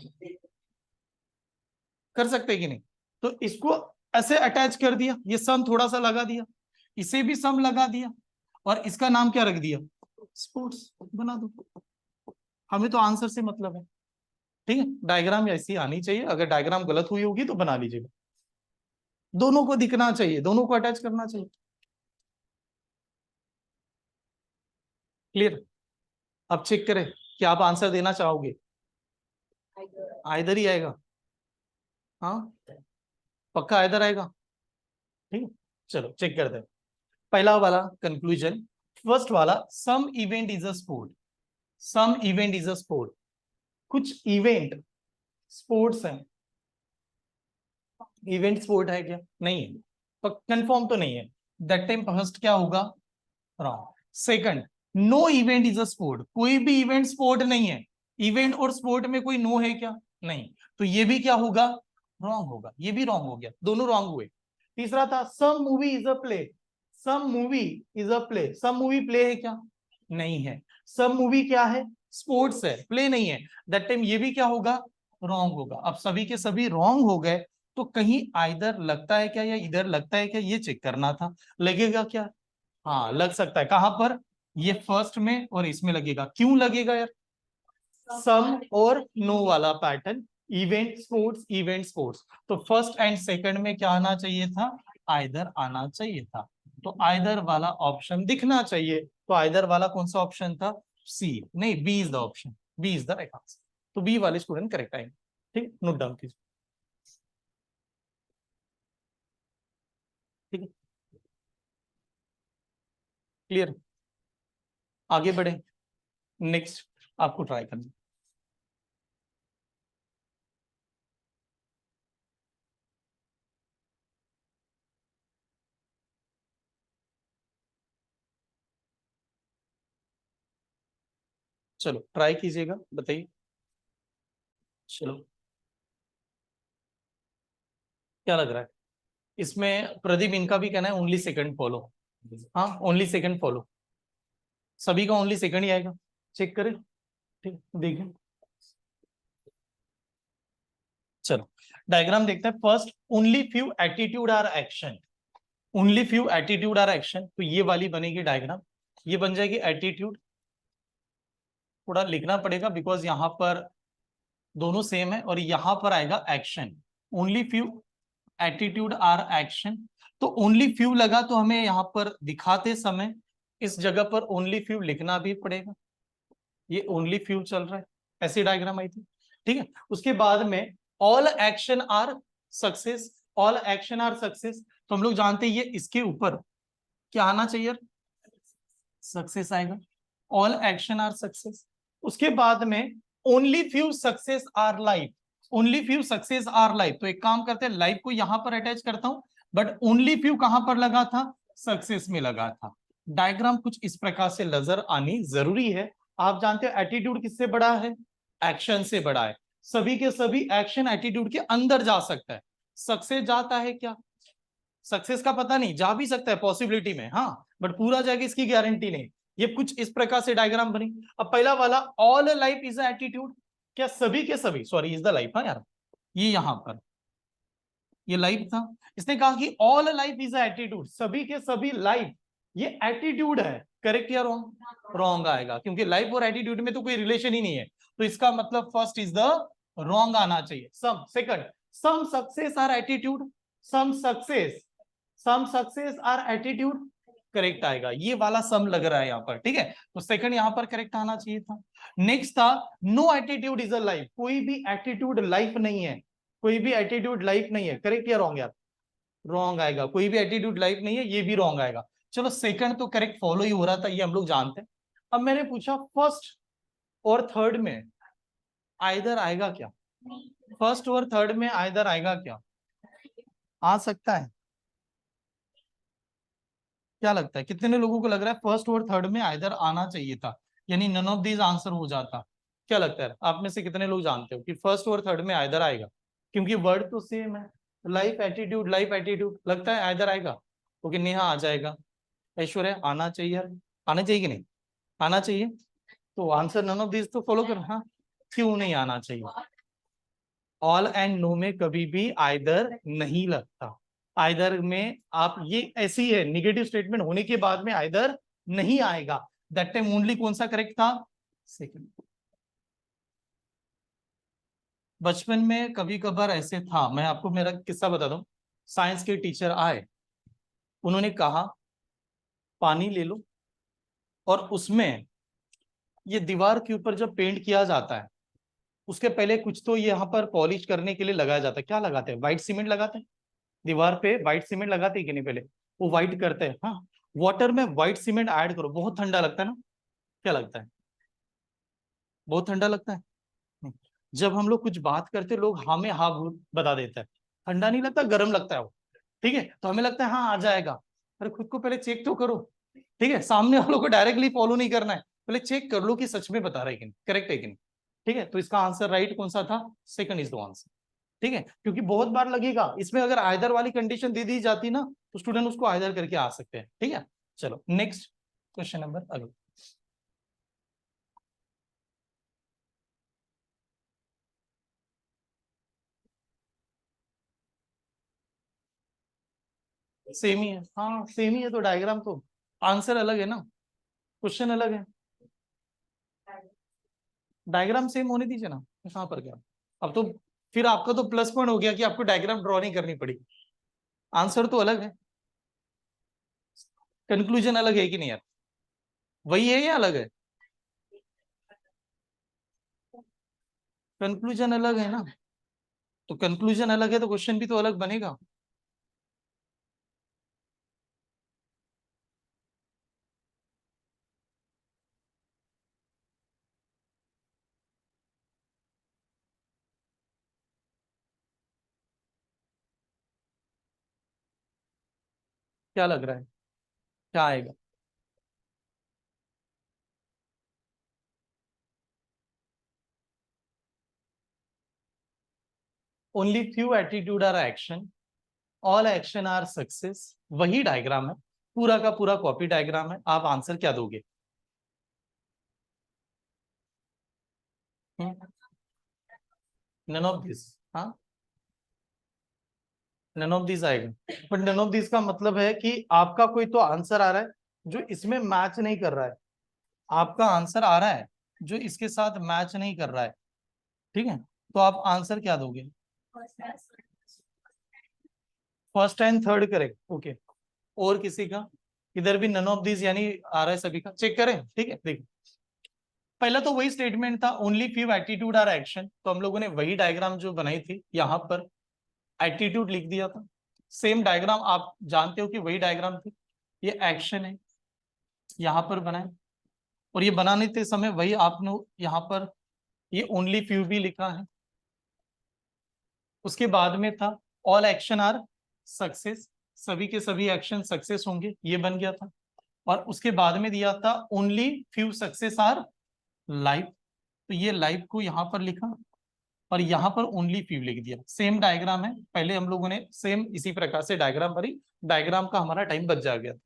कर सकते कि नहीं। तो इसको ऐसे अटैच कर दिया, ये सम थोड़ा सा लगा दिया, इसे भी सम लगा दिया, और इसका नाम क्या रख दिया, स्पोर्ट्स बना दो। हमें तो आंसर से मतलब है, ठीक है। डायग्राम ऐसी आनी चाहिए, अगर डायग्राम गलत हुई होगी तो बना लीजिएगा, दोनों को दिखना चाहिए, दोनों को अटैच करना चाहिए। क्लियर। अब चेक करें कि आप आंसर देना चाहोगे, आइदर ही आएगा, हाँ पक्का आइदर आएगा, ठीक है। चलो चेक करते हैं, पहला वाला कंक्लूजन, फर्स्ट वाला some event is a sport, some event is a sport, कुछ इवेंट स्पोर्ट्स हैं, इवेंट स्पोर्ट है क्या, नहीं है, पर कंफर्म तो नहीं है, दैट टाइम फर्स्ट क्या होगा, wrong. Second, no event is a sport, कोई भी इवेंट स्पोर्ट नहीं है, इवेंट और स्पोर्ट में कोई नो है क्या, नहीं, तो ये भी क्या होगा, रॉन्ग होगा, ये भी रॉन्ग हो गया, दोनों रॉन्ग हुए। तीसरा था some movie is a play, some movie is a play, some movie play है क्या, नहीं है, सम मूवी क्या है, स्पोर्ट्स है, प्ले नहीं है, दैट टाइम ये भी क्या होगा, रॉन्ग होगा। अब सभी के सभी रॉन्ग हो गए, तो कहीं आइदर लगता है क्या या इधर लगता है क्या, ये चेक करना था, लगेगा क्या, हाँ लग सकता है, कहां पर, ये फर्स्ट में और इसमें लगेगा, क्यों लगेगा यार, सम और नो वाला pattern, event sports, event sports, तो फर्स्ट एंड सेकंड में क्या आना चाहिए था, आइदर आना चाहिए था, तो आइदर वाला ऑप्शन दिखना चाहिए, तो आइदर वाला कौन सा ऑप्शन था, सी, नहीं B is the option, B is the right answer, तो बी वाले स्टूडेंट करेक्ट आएंगे, ठीक, नोट डाउन कीजिए, ठीक है, क्लियर। आगे बढ़े, नेक्स्ट आपको ट्राई करना, चलो ट्राई कीजिएगा, बताइए, चलो क्या लग रहा है, इसमें प्रदीप इनका भी कहना है ओनली सेकंड फॉलो, हाँ ओनली सेकंड फॉलो, सभी का ओनली सेकंड ही आएगा, चेक करें, ठीक देखें, चलो डायग्राम देखते हैं। First, only few attitude are action, only few attitude are action, तो ये वाली बनेगी डायग्राम, ये बन जाएगी एटीट्यूड, थोड़ा लिखना पड़ेगा बिकॉज यहां पर दोनों सेम है, और यहां पर आएगा action, only few attitude are action, तो ओनली फ्यू लगा तो हमें यहां पर दिखाते समय इस जगह पर ओनली फ्यू लिखना भी पड़ेगा, ये ओनली फ्यू चल रहा है, ऐसी डायग्राम आई थी, ठीक है। उसके बाद में all action are success, all action are success, तो हम लोग जानते हैं ये इसके ऊपर क्या आना चाहिए, सक्सेस आएगा, ऑल एक्शन आर सक्सेस। उसके बाद में only few success our life, only few success our life, तो एक काम करते हैं लाइफ को यहां पर अटैच करता हूं, बट ओनली फ्यू कहां पर लगा था, सक्सेस में लगा था। डायग्राम कुछ इस प्रकार से नजर आनी जरूरी है। आप जानते हो एटीट्यूड किससे बड़ा है, एक्शन से बड़ा है, सभी के सभी एक्शन एटीट्यूड के अंदर जा सकता है, सक्सेस जाता है क्या, सक्सेस का पता नहीं, जा भी सकता है पॉसिबिलिटी में, हाँ बट पूरा जाएगा इसकी गारंटी नहीं। ये कुछ इस प्रकार से डायग्राम बनी। अब पहला वाला ऑल लाइफ इज एटीट्यूड, क्या सभी के सभी, सॉरी इज द लाइफ, हाँ यार ये यहां पर ये लाइफ था, इसने कहा कि ऑल लाइफ इज एटीट्यूड, सभी के सभी लाइफ ये एटीट्यूड है, करेक्ट या रॉन्ग, रॉन्ग आएगा, क्योंकि लाइफ और एटीट्यूड में तो कोई रिलेशन ही नहीं है, तो इसका मतलब फर्स्ट इज द रॉन्ग आना चाहिए। Some, second, some success are attitude, some success, some success are attitude, correct आएगा, ये वाला सम लग रहा है यहाँ पर, ठीक है, तो सेकंड यहाँ पर करेक्ट आना चाहिए था। नेक्स्ट था no attitude is a life, कोई भी एटीट्यूड लाइफ नहीं है, कोई भी एटीट्यूड लाइफ नहीं है, करेक्ट या रॉन्ग यार, रॉन्ग आएगा, कोई भी एटीट्यूड लाइफ नहीं है, ये भी रॉन्ग आएगा। चलो सेकंड तो करेक्ट फॉलो ही हो रहा था, ये हम लोग जानते हैं। अब मैंने पूछा फर्स्ट और थर्ड में आइदर आएगा क्या? फर्स्ट और थर्ड में आइदर आएगा क्या? आ सकता है? क्या लगता है, कितने लोगों को लग रहा है फर्स्ट और थर्ड में आइदर आना चाहिए था, यानी नन ऑफ दीज आंसर हो जाता? क्या लगता है आप में से कितने लोग जानते हो कि फर्स्ट और थर्ड में आइदर आएगा? क्योंकि वर्ड तो सेम है, लाइफ एटीट्यूड, लगता है आइदर आएगा। ओके, नेहा आ जाएगा, ऐश्वर्या आना चाहिए यार, आना चाहिए कि नहीं? आना चाहिए। तो आंसर नन ऑफ दिस तो फॉलो कर। हाँ, क्यों नहीं आना चाहिए? ऑल एंड नो में कभी भी आइदर नहीं लगता। आइदर में आप ये ऐसी है, निगेटिव स्टेटमेंट होने के बाद में आइदर नहीं आएगा। दैट टाइम ओनली कौन सा करेक्ट था? सेकंड। बचपन में कभी कभार ऐसे था, मैं आपको मेरा किस्सा बता दूं। साइंस के टीचर आए, उन्होंने कहा पानी ले लो, और उसमें ये दीवार के ऊपर जब पेंट किया जाता है, उसके पहले कुछ तो यहाँ पर पॉलिश करने के लिए लगाया जाता है। क्या लगाते हैं? व्हाइट सीमेंट लगाते हैं। दीवार पे व्हाइट सीमेंट लगाते हैं कि नहीं? पहले वो व्हाइट करते हैं। हाँ, वाटर में व्हाइट सीमेंट ऐड करो, बहुत ठंडा लगता है ना? क्या लगता है? बहुत ठंडा लगता है। हम्म। जब हम लोग कुछ बात करते, लोग हमें हाँ बता देता है, ठंडा नहीं लगता, गर्म लगता है वो। ठीक है, तो हमें लगता है हाँ आ जाएगा। अरे खुद को पहले चेक तो करो। ठीक है, सामने वालों को डायरेक्टली फॉलो नहीं करना है, पहले चेक कर लो कि सच में बता रहा है कि नहीं, करेक्ट है कि नहीं। ठीक है, तो इसका आंसर राइट कौन सा था? Second is the answer. ठीक है, क्योंकि बहुत बार लगेगा इसमें, अगर आइदर वाली कंडीशन दे दी जाती ना, तो स्टूडेंट उसको आइदर करके आ सकते हैं। ठीक है, चलो नेक्स्ट क्वेश्चन नंबर अगला। सेम ही है, हाँ सेम ही है, तो डायग्राम तो आंसर अलग है ना, क्वेश्चन अलग है। डायग्राम सेम होने दीजिए ना, कहाँ पर क्या। अब तो फिर आपका तो प्लस पॉइंट हो गया कि आपको डायग्राम ड्रॉ नहीं करनी पड़ी। आंसर तो अलग है, कंक्लूजन अलग है कि नहीं यार? वही है या अलग है? कंक्लूजन अलग है ना, तो कंक्लूजन अलग है तो क्वेश्चन भी तो अलग बनेगा। क्या लग रहा है, क्या आएगा? Only few attitude are action, all action are success, वही डायग्राम है, पूरा का पूरा कॉपी डायग्राम है। आप आंसर क्या दोगे? None of this. हाँ, नन ऑफ दिस आएगा, बट नन ऑफ दिस का मतलब है कि आपका कोई तो आंसर आ रहा है जो इसमें मैच नहीं कर रहा है। आपका आंसर आ रहा है जो इसके साथ मैच नहीं कर रहा है। ठीक है, तो आप आंसर क्या दोगे? First and third correct, okay. और किसी का? इधर भी नन ऑफ दिस यानी आ रहा है सभी का, चेक करें। ठीक है, देखिए पहला तो वही स्टेटमेंट था, only few attitude are action, तो हम लोगों ने वही डायग्राम जो बनाई थी यहाँ पर एटीट्यूड लिख दिया था। सेम डायग्राम आप जानते हो कि वही डायग्राम थी, ये एक्शन है, यहाँ पर बनाए। और ये बनाने के समय वही आपने यहाँ पर ये ओनली फ्यू भी लिखा है। उसके बाद में था ऑल एक्शन आर सक्सेस, सभी के सभी एक्शन सक्सेस होंगे, ये बन गया था। और उसके बाद में दिया था only few success our life, तो ये लाइफ को यहाँ पर लिखा, और यहाँ पर ओनली फ्यू लिख दिया। सेम डायग्राम है, पहले हम लोगों ने सेम इसी प्रकार से डायग्राम भरी, डायग्राम का हमारा टाइम बच जा गया था।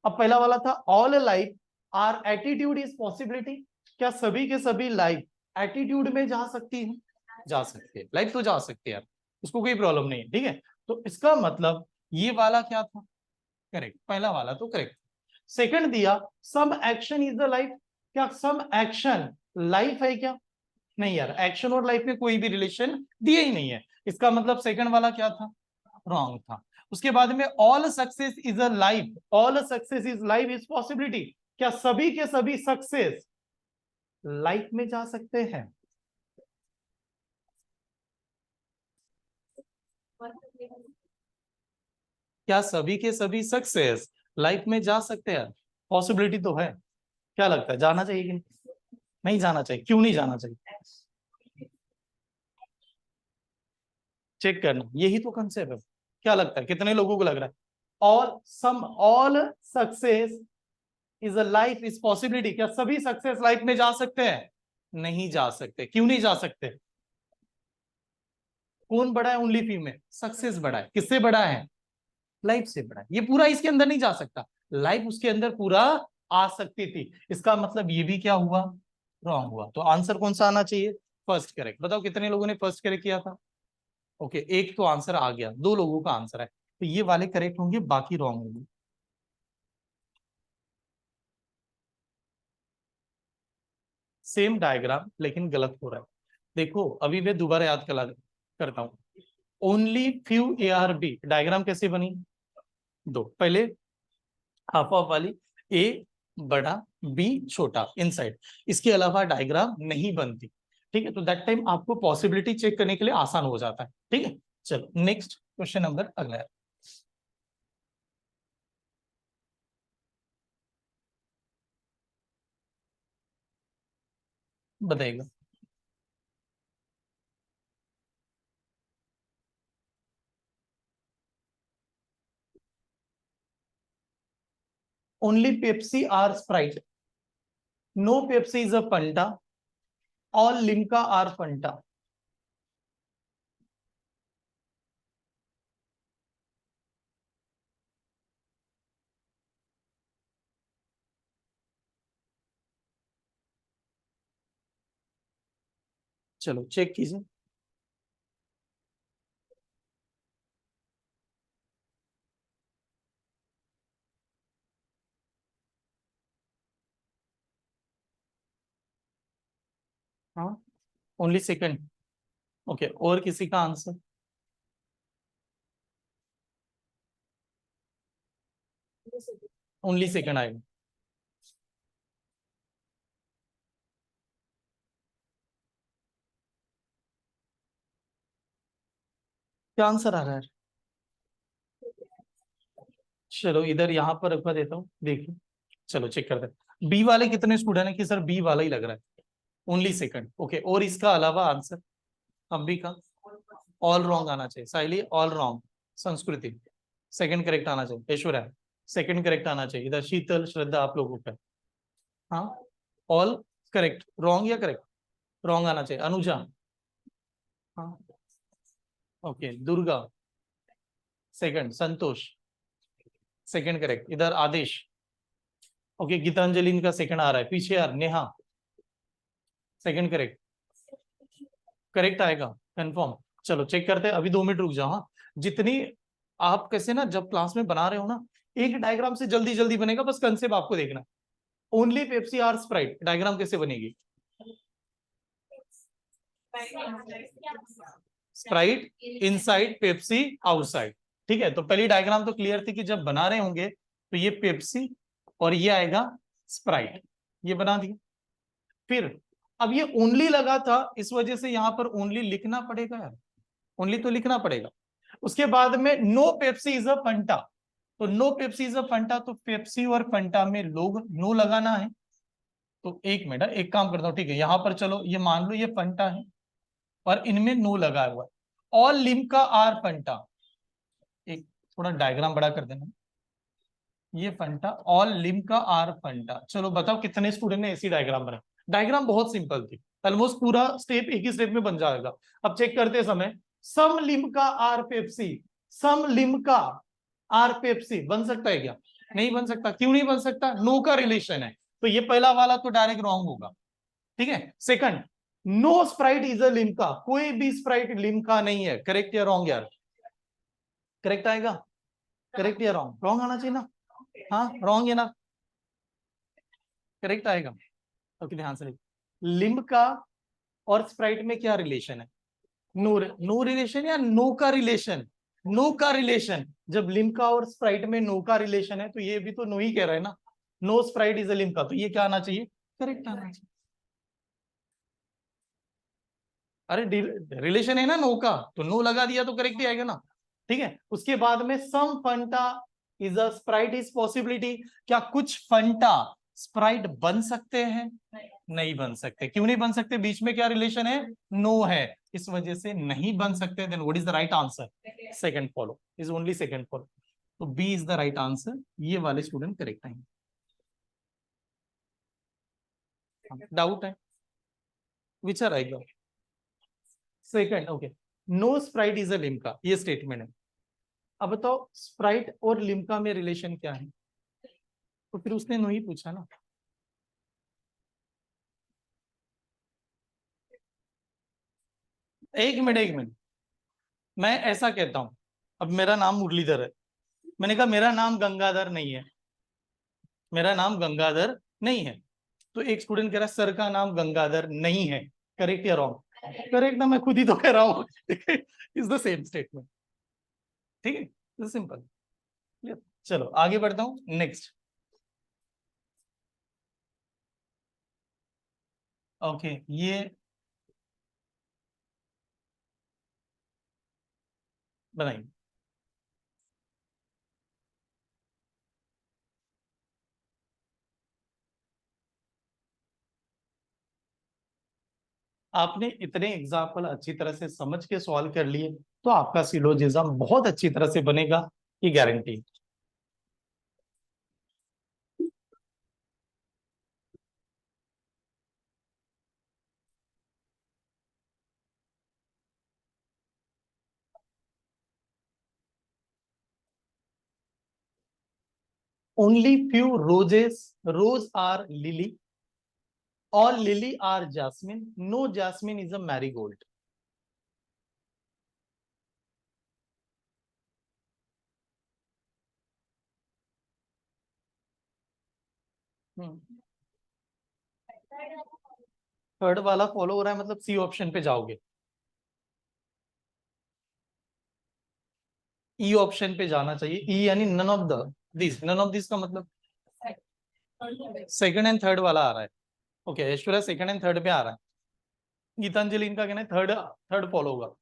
अब पहला वाला था all life are attitude is possibility, क्या सभी के सभी लाइफ एटीट्यूड में जा सकती है? जा सकती है, लाइफ तो जा सकती है यार, उसको कोई प्रॉब्लम नहीं है। ठीक है, तो इसका मतलब ये वाला क्या था? करेक्ट, पहला वाला तो करेक्ट। सेकंड दिया some action is the life, क्या सम एक्शन लाइफ है क्या? नहीं यार, एक्शन और लाइफ में कोई भी रिलेशन दिया ही नहीं है, इसका मतलब सेकंड वाला क्या था? रॉन्ग था। उसके बाद में all success is a life, all success is life is possibility, क्या सभी के सभी सक्सेस लाइफ में जा सकते हैं? क्या सभी के सभी सक्सेस लाइफ में जा सकते हैं? पॉसिबिलिटी तो है। क्या लगता है, जाना चाहिए कि नहीं? नहीं जाना चाहिए, क्यों नहीं जाना चाहिए? चेक करना, यही तो कंसेप्ट है। क्या लगता है, कितने लोगों को लग रहा है all success is a life is possibility? क्या सभी सक्सेस लाइफ में जा सकते हैं? नहीं जा सकते। क्यों नहीं जा सकते? कौन बड़ा है ओनली फ्यू में? सक्सेस बड़ा है। किससे बड़ा है? लाइफ से बड़ा है। ये पूरा इसके अंदर नहीं जा सकता, लाइफ उसके अंदर पूरा आ सकती थी। इसका मतलब ये भी क्या हुआ? रॉन्ग हुआ। तो आंसर कौन सा आना चाहिए? First correct. बताओ कितने लोगों ने फर्स्ट करेक्ट किया था? ओके, एक तो आंसर आ गया, दो लोगों का आंसर है, तो ये वाले करेक्ट होंगे, बाकी रॉन्ग होंगे। सेम डायग्राम लेकिन गलत हो रहा है। देखो अभी मैं दोबारा याद करता हूं। Only few A are B diagram कैसे बनी? दो, पहले हाफ ऑफ वाली, ए बड़ा बी छोटा इनसाइड, इसके अलावा डायग्राम नहीं बनती। ठीक है, तो दैट टाइम आपको पॉसिबिलिटी चेक करने के लिए आसान हो जाता है। ठीक है, चलो नेक्स्ट क्वेश्चन नंबर अगला है। बताइएगा। Only Pepsi are Sprite, no Pepsi is a Fanta, all Limca are Fanta. चलो चेक कीजिए। हाँ, ओनली सेकंड। ओके, और किसी का आंसर? ओनली सेकंड आएगा। क्या आंसर आ रहा है? चलो इधर यहाँ पर रखवा देता हूँ, देखिए। चलो चेक करते हैं बी वाले कितने स्टूडेंट है कि सर बी वाला ही लग रहा है। Only second. ओके, और इसका अलावा आंसर अंबी का? ऑल रॉन्ग आना चाहिए। साइली ऑल रॉन्ग। संस्कृति सेकंड करेक्ट आना चाहिए। ऐश्वर्या सेकंड करेक्ट आना चाहिए। इधर शीतल श्रद्धा आप लोगों का। हाँ, ऑल करेक्ट। रॉन्ग या करेक्ट? रॉन्ग आना चाहिए। अनुजा? हाँ, ओके। दुर्गा सेकंड। संतोष सेकंड करेक्ट। इधर आदेश। ओके, गीतांजलि इनका सेकंड आ रहा है। पीछे यार नेहा सेकंड करेक्ट। करेक्ट आएगा कंफर्म? चलो चेक करते हैं, अभी 2 मिनट रुक जाओ। हाँ, जितनी आप कैसे ना जब क्लास में बना रहे हो ना, एक डायग्राम से जल्दी जल्दी बनेगा, बस कंसेप्ट आपको देखना। Only Pepsi are Sprite diagram कैसे बनेगी? Sprite inside, Pepsi outside. ठीक है, तो पहली डायग्राम तो क्लियर थी कि जब बना रहे होंगे तो ये पेप्सी और ये आएगा स्प्राइट, ये बना दिया। फिर अब ये ओनली लगा था, इस वजह से यहां पर ओनली लिखना पड़ेगा यार, ओनली तो लिखना पड़ेगा। उसके बाद में no Pepsi is a Fanta, तो no Pepsi is a Fanta, तो पेप्सी और फंटा में लोग नो लगाना है। तो एक मिनट, एक काम करता हूँ, ठीक है, यहां पर चलो ये मान लो ये फंटा है और इनमें नो लगा हुआ है। ऑल लिम्का आर फंटा, एक थोड़ा डायग्राम बड़ा कर देना। ये Fanta, all Limca are Fanta. चलो बताओ कितने स्टूडेंट ने ऐसी डायग्राम बनाई? डायग्राम बहुत सिंपल थी, ऑलमोस्ट पूरा स्टेप एक ही स्टेप में बन जाएगा। अब चेक करते समय some Limca are Pepsi, some Limca are Pepsi बन सकता है क्या? नहीं बन सकता। क्यों नहीं बन सकता? नो का रिलेशन है, तो ये पहला वाला तो डायरेक्ट रॉन्ग होगा। ठीक है, second, no Sprite is a Limca, कोई भी स्प्राइट लिम्का नहीं है। करेक्ट या रॉन्ग यार? करेक्ट आएगा? करेक्ट या रॉन्ग? रॉन्ग आना चाहिए ना? हाँ रॉन्ग है ना? करेक्ट आएगा। ओके, ध्यान से लिम्का और स्प्राइट में क्या रिलेशन है? नो, नो रिलेशन या नो का रिलेशन? नो का रिलेशन। जब लिम्का और स्प्राइट में नो का रिलेशन है तो ये भी तो नो ही कह रहा है ना। No Sprite is a Limca, तो ये क्या आना चाहिए? करेक्ट आना चाहिए। अरे रिलेशन है ना नो का, तो नो लगा दिया तो करेक्ट ही आएगा ना। ठीक है। उसके बाद में some Fanta is a Sprite is possibility, क्या कुछ फंटा स्प्राइट बन सकते हैं? नहीं बन सकते। क्यों नहीं बन सकते? बीच में क्या रिलेशन है? नो है, इस वजह से नहीं बन सकते। Then what is the right answer? Second follow is only second follow. तो B is the right answer. ये वाले स्टूडेंट करेक्ट है। डाउट है? विचार आएगा। Second, okay. No Sprite is a Limca, ये स्टेटमेंट है। अब बताओ स्प्राइट और लिम्का में रिलेशन क्या है? तो फिर उसने नो ही पूछा ना। एक मिनट, मैं ऐसा कहता हूं, अब मेरा नाम मुरलीधर है, मैंने कहा मेरा नाम गंगाधर नहीं है, मेरा नाम गंगाधर नहीं है। तो एक स्टूडेंट कह रहा है सर का नाम गंगाधर नहीं है, करेक्ट या रॉन्ग? करेक्ट ना, मैं खुद ही तो कह रहा हूँ। Is the same statement. ठीक है, सिंपल। चलो आगे बढ़ता हूँ, नेक्स्ट। ओके, ये बनाइए। आपने इतने एग्जाम्पल अच्छी तरह से समझ के सॉल्व कर लिए, तो आपका सिलोजिज्म बहुत अच्छी तरह से बनेगा, ये guarantee. Only few roses, rose are lily, all lily are jasmine, no jasmine is a marigold. Third वाला फॉलो हो रहा है, मतलब सी ऑप्शन पे जाओगे। ई ऑप्शन पे जाना चाहिए। ई यानी none of the this, none of this का मतलब सेकंड एंड थर्ड वाला आ रहा है। Okay, Aishwarya second and third पे आ रहा है। गीतांजलि इनका कहना है थर्ड, थर्ड फॉलो होगा।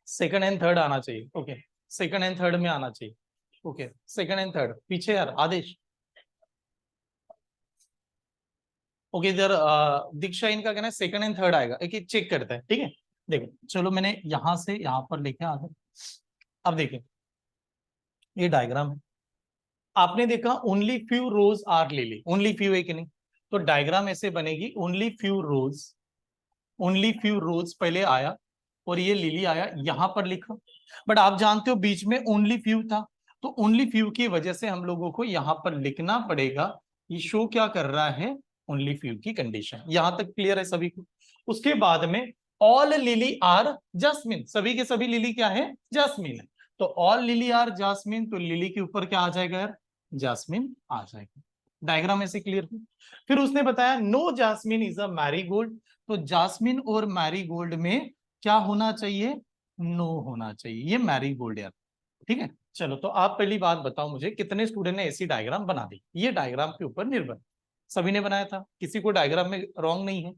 सेकंड एंड थर्ड आना चाहिए। ओके, सेकंड एंड थर्ड में आना चाहिए। ओके, सेकंड एंड थर्ड पीछे यार आदेश। ओके, इधर दीक्षा इनका कहना है सेकंड एंड थर्ड आएगा, एक एक चेक करते हैं, ठीक है। देखो चलो, मैंने यहां से यहां पर लिखे आगे। अब देखिए, ये डायग्राम है। आपने देखा only few rose are lily, only few है कि नहीं? तो डायग्राम ऐसे बनेगी, only few rose, only few rose पहले आया और ये लिली आया, यहां पर लिखा। बट आप जानते हो बीच में ओनली फ्यू था, तो ओनली फ्यू की वजह से हम लोगों को यहां पर लिखना पड़ेगा। ये शो क्या कर रहा है? ओनली फ्यू की कंडीशन। यहां तक क्लियर है सभी को? उसके बाद में ऑल लिली आर जास्मिन, सभी के सभी लिली क्या है? जास्मिन है। तो ऑल लिली आर जास्मिन, तो लिली के ऊपर क्या आ जाएगा यार? जास्मिन आ जाएगा। डायग्राम ऐसे क्लियर हुई। फिर उसने बताया no jasmine is a marigold, तो जास्मिन और मैरीगोल्ड में क्या होना चाहिए? नो होना चाहिए, ये मैरीगोल्ड यार। ठीक है, चलो तो आप पहली बात बताओ मुझे, कितने स्टूडेंट ने ऐसी डायग्राम बना दी? ये डायग्राम के ऊपर निर्भर, सभी ने बनाया था, किसी को डायग्राम में रॉन्ग नहीं है।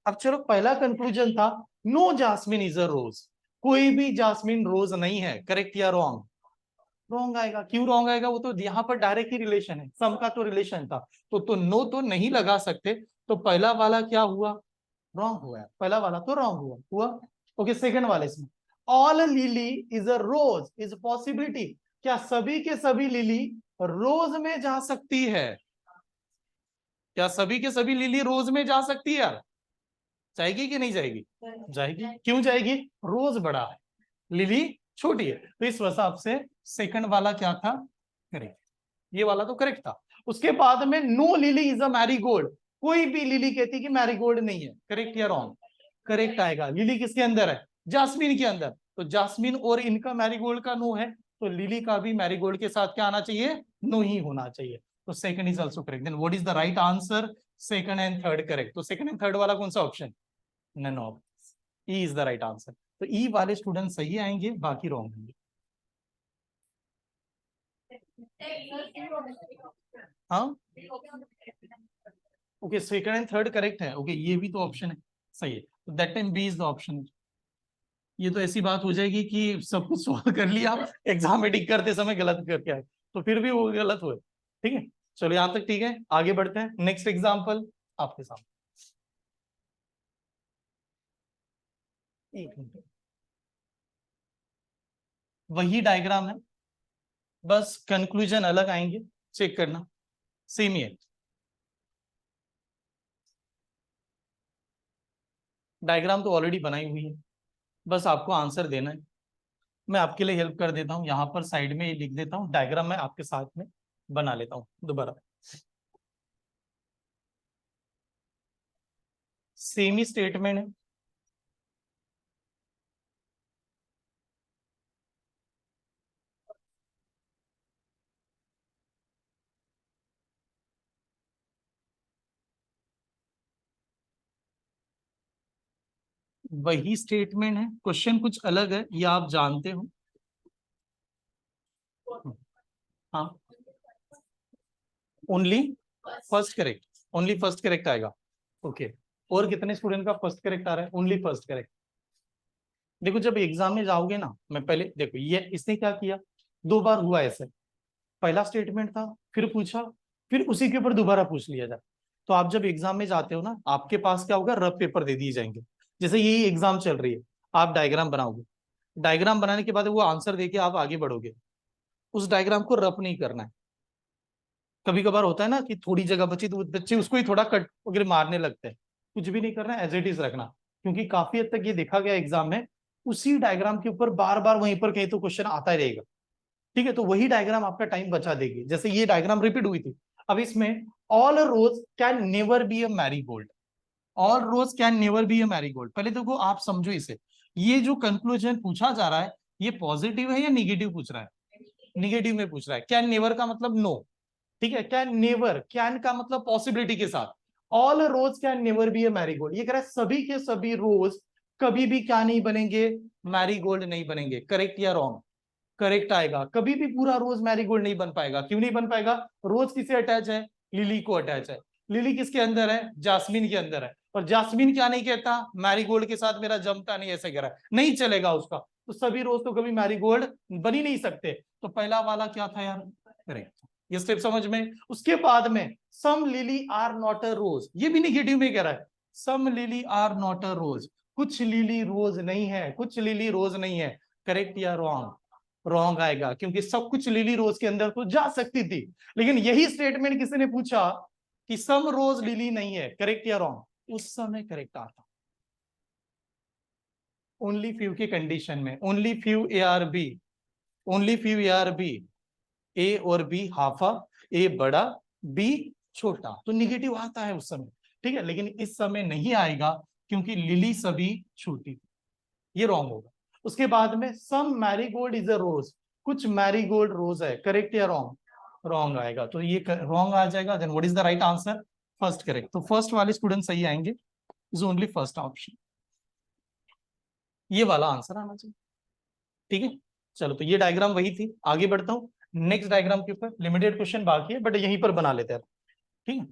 अब चलो, पहला कंक्लूजन था नो जास्मिन इज अ रोज, कोई भी जास्मिन रोज नहीं है, करेक्ट या रॉन्ग? रॉन्ग आएगा। क्यों रॉन्ग आएगा? वो तो यहाँ पर डायरेक्ट ही रिलेशन है, सम का तो रिलेशन था, तो नो तो नहीं लगा सकते। तो पहला वाला क्या हुआ? रॉन्ग हुआ। पहला वाला तो रॉन्ग हुआ। ओके, सेकंड वाले इसमें all lily is a rose is possibility, क्या सभी के सभी लिली रोज में जा सकती है? क्या सभी के सभी लिली रोज में जा सकती है यार? जाएगी कि नहीं जाएगी? जाएगी। क्यों जाएगी? रोज बड़ा है, लिली छोटी है, तो इस हिसाब से सेकंड वाला क्या था? करेक्ट। ये वाला तो करेक्ट था। उसके बाद में no lily is a marigold, कोई भी लिली कहती कि मैरीगोल्ड नहीं है, करेक्ट या रॉन्ग? करेक्ट आएगा। लिली किसके अंदर है? जास्मिन के अंदर। तो जास्मिन और इनका मैरीगोल्ड का नो है, तो लिली का भी मैरीगोल्ड के साथ क्या आना चाहिए? नो ही होना चाहिए। तो second is also correct. Then what is the right answer? Second and third correct. तो सेकंड एंड थर्ड वाला कौन सा option? None of, E is the right answer. तो ई वाले स्टूडेंट सही आएंगे, बाकी रॉन्ग होंगे। हाँ, okay, second and third correct है। ओके, ये भी तो ऑप्शन है, सही है। तो that time B is the option. ये तो ऐसी बात हो जाएगी कि सब कुछ सॉल्व कर लिया, एग्जाम में टिक करते समय गलत करके आए, तो फिर भी वो गलत हुए। ठीक है, चलो यहां तक ठीक है, आगे बढ़ते हैं। नेक्स्ट एग्जाम्पल आपके सामने। एक मिनट, वही डायग्राम है, बस कंक्लूजन अलग आएंगे, चेक करना, सेम ही है। डायग्राम तो ऑलरेडी बनाई हुई है, बस आपको आंसर देना है। मैं आपके लिए हेल्प कर देता हूँ, यहाँ पर साइड में ये लिख देता हूँ, डायग्राम मैं आपके साथ में बना लेता हूँ दोबारा। सेम ही स्टेटमेंट है, वही स्टेटमेंट है, क्वेश्चन कुछ अलग है, ये आप जानते हो। हाँ, only first correct, only first correct आएगा। ओके, और कितने स्टूडेंट का फर्स्ट करेक्ट आ रहा है? Only first correct. देखो जब एग्जाम में जाओगे ना, मैं पहले देखो ये इसने क्या किया, दो बार हुआ ऐसे, पहला स्टेटमेंट था, फिर पूछा, फिर उसी के ऊपर दोबारा पूछ लिया जाए। तो आप जब एग्जाम में जाते हो ना, आपके पास क्या होगा, रफ पेपर दे दिए जाएंगे। जैसे यही एग्जाम चल रही है, आप डायग्राम बनाओगे, डायग्राम बनाने के बाद वो आंसर देके आप आगे बढ़ोगे, उस डायग्राम को रफ नहीं करना है। कभी कभार होता है ना कि थोड़ी जगह बची तो बच्चे उसको ही थोड़ा कट वगैरह मारने लगते हैं, कुछ भी नहीं करना, एज इट इज रखना। क्योंकि काफी हद तक ये देखा गया एग्जाम में, उसी डायग्राम के ऊपर बार बार वहीं पर कहीं तो क्वेश्चन आता ही रहेगा। ठीक है, तो वही डायग्राम आपका टाइम बचा देगी। जैसे ये डायग्राम रिपीट हुई थी, अब इसमें all rose can never be a marigold, all rose can never be a marigold. पहले देखो आप समझो इसे, ये जो कंक्लूजन पूछा जा रहा है, ये पॉजिटिव है या निगेटिव पूछ रहा है? निगेटिव में पूछ रहा है। कैन नेवर का मतलब नो, ठीक है, कैन नेवर, कैन का मतलब पॉसिबिलिटी के साथ, all rose can never be a marigold, ये कह रहा है सभी के सभी रोज कभी भी क्या नहीं बनेंगे, मैरीगोल्ड नहीं बनेंगे। करेक्ट या रॉन्ग? करेक्ट आएगा, कभी भी पूरा रोज मैरीगोल्ड नहीं बन पाएगा। क्यों नहीं बन पाएगा? रोज किसे अटैच है? लिली को अटैच है। लिली किसके अंदर है? जास्मिन के अंदर है। और जास्मिन क्या नहीं कहता, मैरीगोल्ड के साथ मेरा जमता नहीं, ऐसे कह रहा है, नहीं चलेगा उसका। तो सभी रोज तो कभी मैरीगोल्ड बन ही नहीं सकते। तो पहला वाला क्या था यार, करेक्ट। ये स्टेप समझ में। उसके बाद में सम लिली आर नॉट अ रोज, ये भी निगेटिव में कह रहा है, सम लिली आर नॉट अ रोज, कुछ लिली रोज नहीं है, कुछ लिली रोज नहीं है। करेक्ट या रॉन्ग? रॉन्ग आएगा, क्योंकि सब कुछ लिली रोज के अंदर तो जा सकती थी। लेकिन यही स्टेटमेंट किसी ने पूछा कि सम रोज लिली नहीं है, करेक्ट या रॉन्ग, उस समय करेक्ट आता। ओनली फ्यू की कंडीशन में, only few A are B, only few A are B, A और बी हाफा, ए बड़ा, बी छोटा, तो निगेटिव आता है उस समय। ठीक है, लेकिन इस समय नहीं आएगा, क्योंकि लिली सभी छोटी, ये रॉन्ग होगा। उसके बाद में सम मैरीगोल्ड इज अ रोज, कुछ मैरीगोल्ड रोज है, करेक्ट या रॉन्ग? रॉन्ग आएगा, तो ये रॉन्ग आ जाएगा। Then what is the right answer? First correct. तो फर्स्ट वाले स्टूडेंट सही आएंगे, इज ओनली फर्स्ट ऑप्शन, ये वाला आंसर आना चाहिए। ठीक है, चलो तो ये डायग्राम वही थी, आगे बढ़ता हूँ। नेक्स्ट डायग्राम के ऊपर लिमिटेड क्वेश्चन बाकी है, बट यहीं पर बना लेते हैं। ठीक है,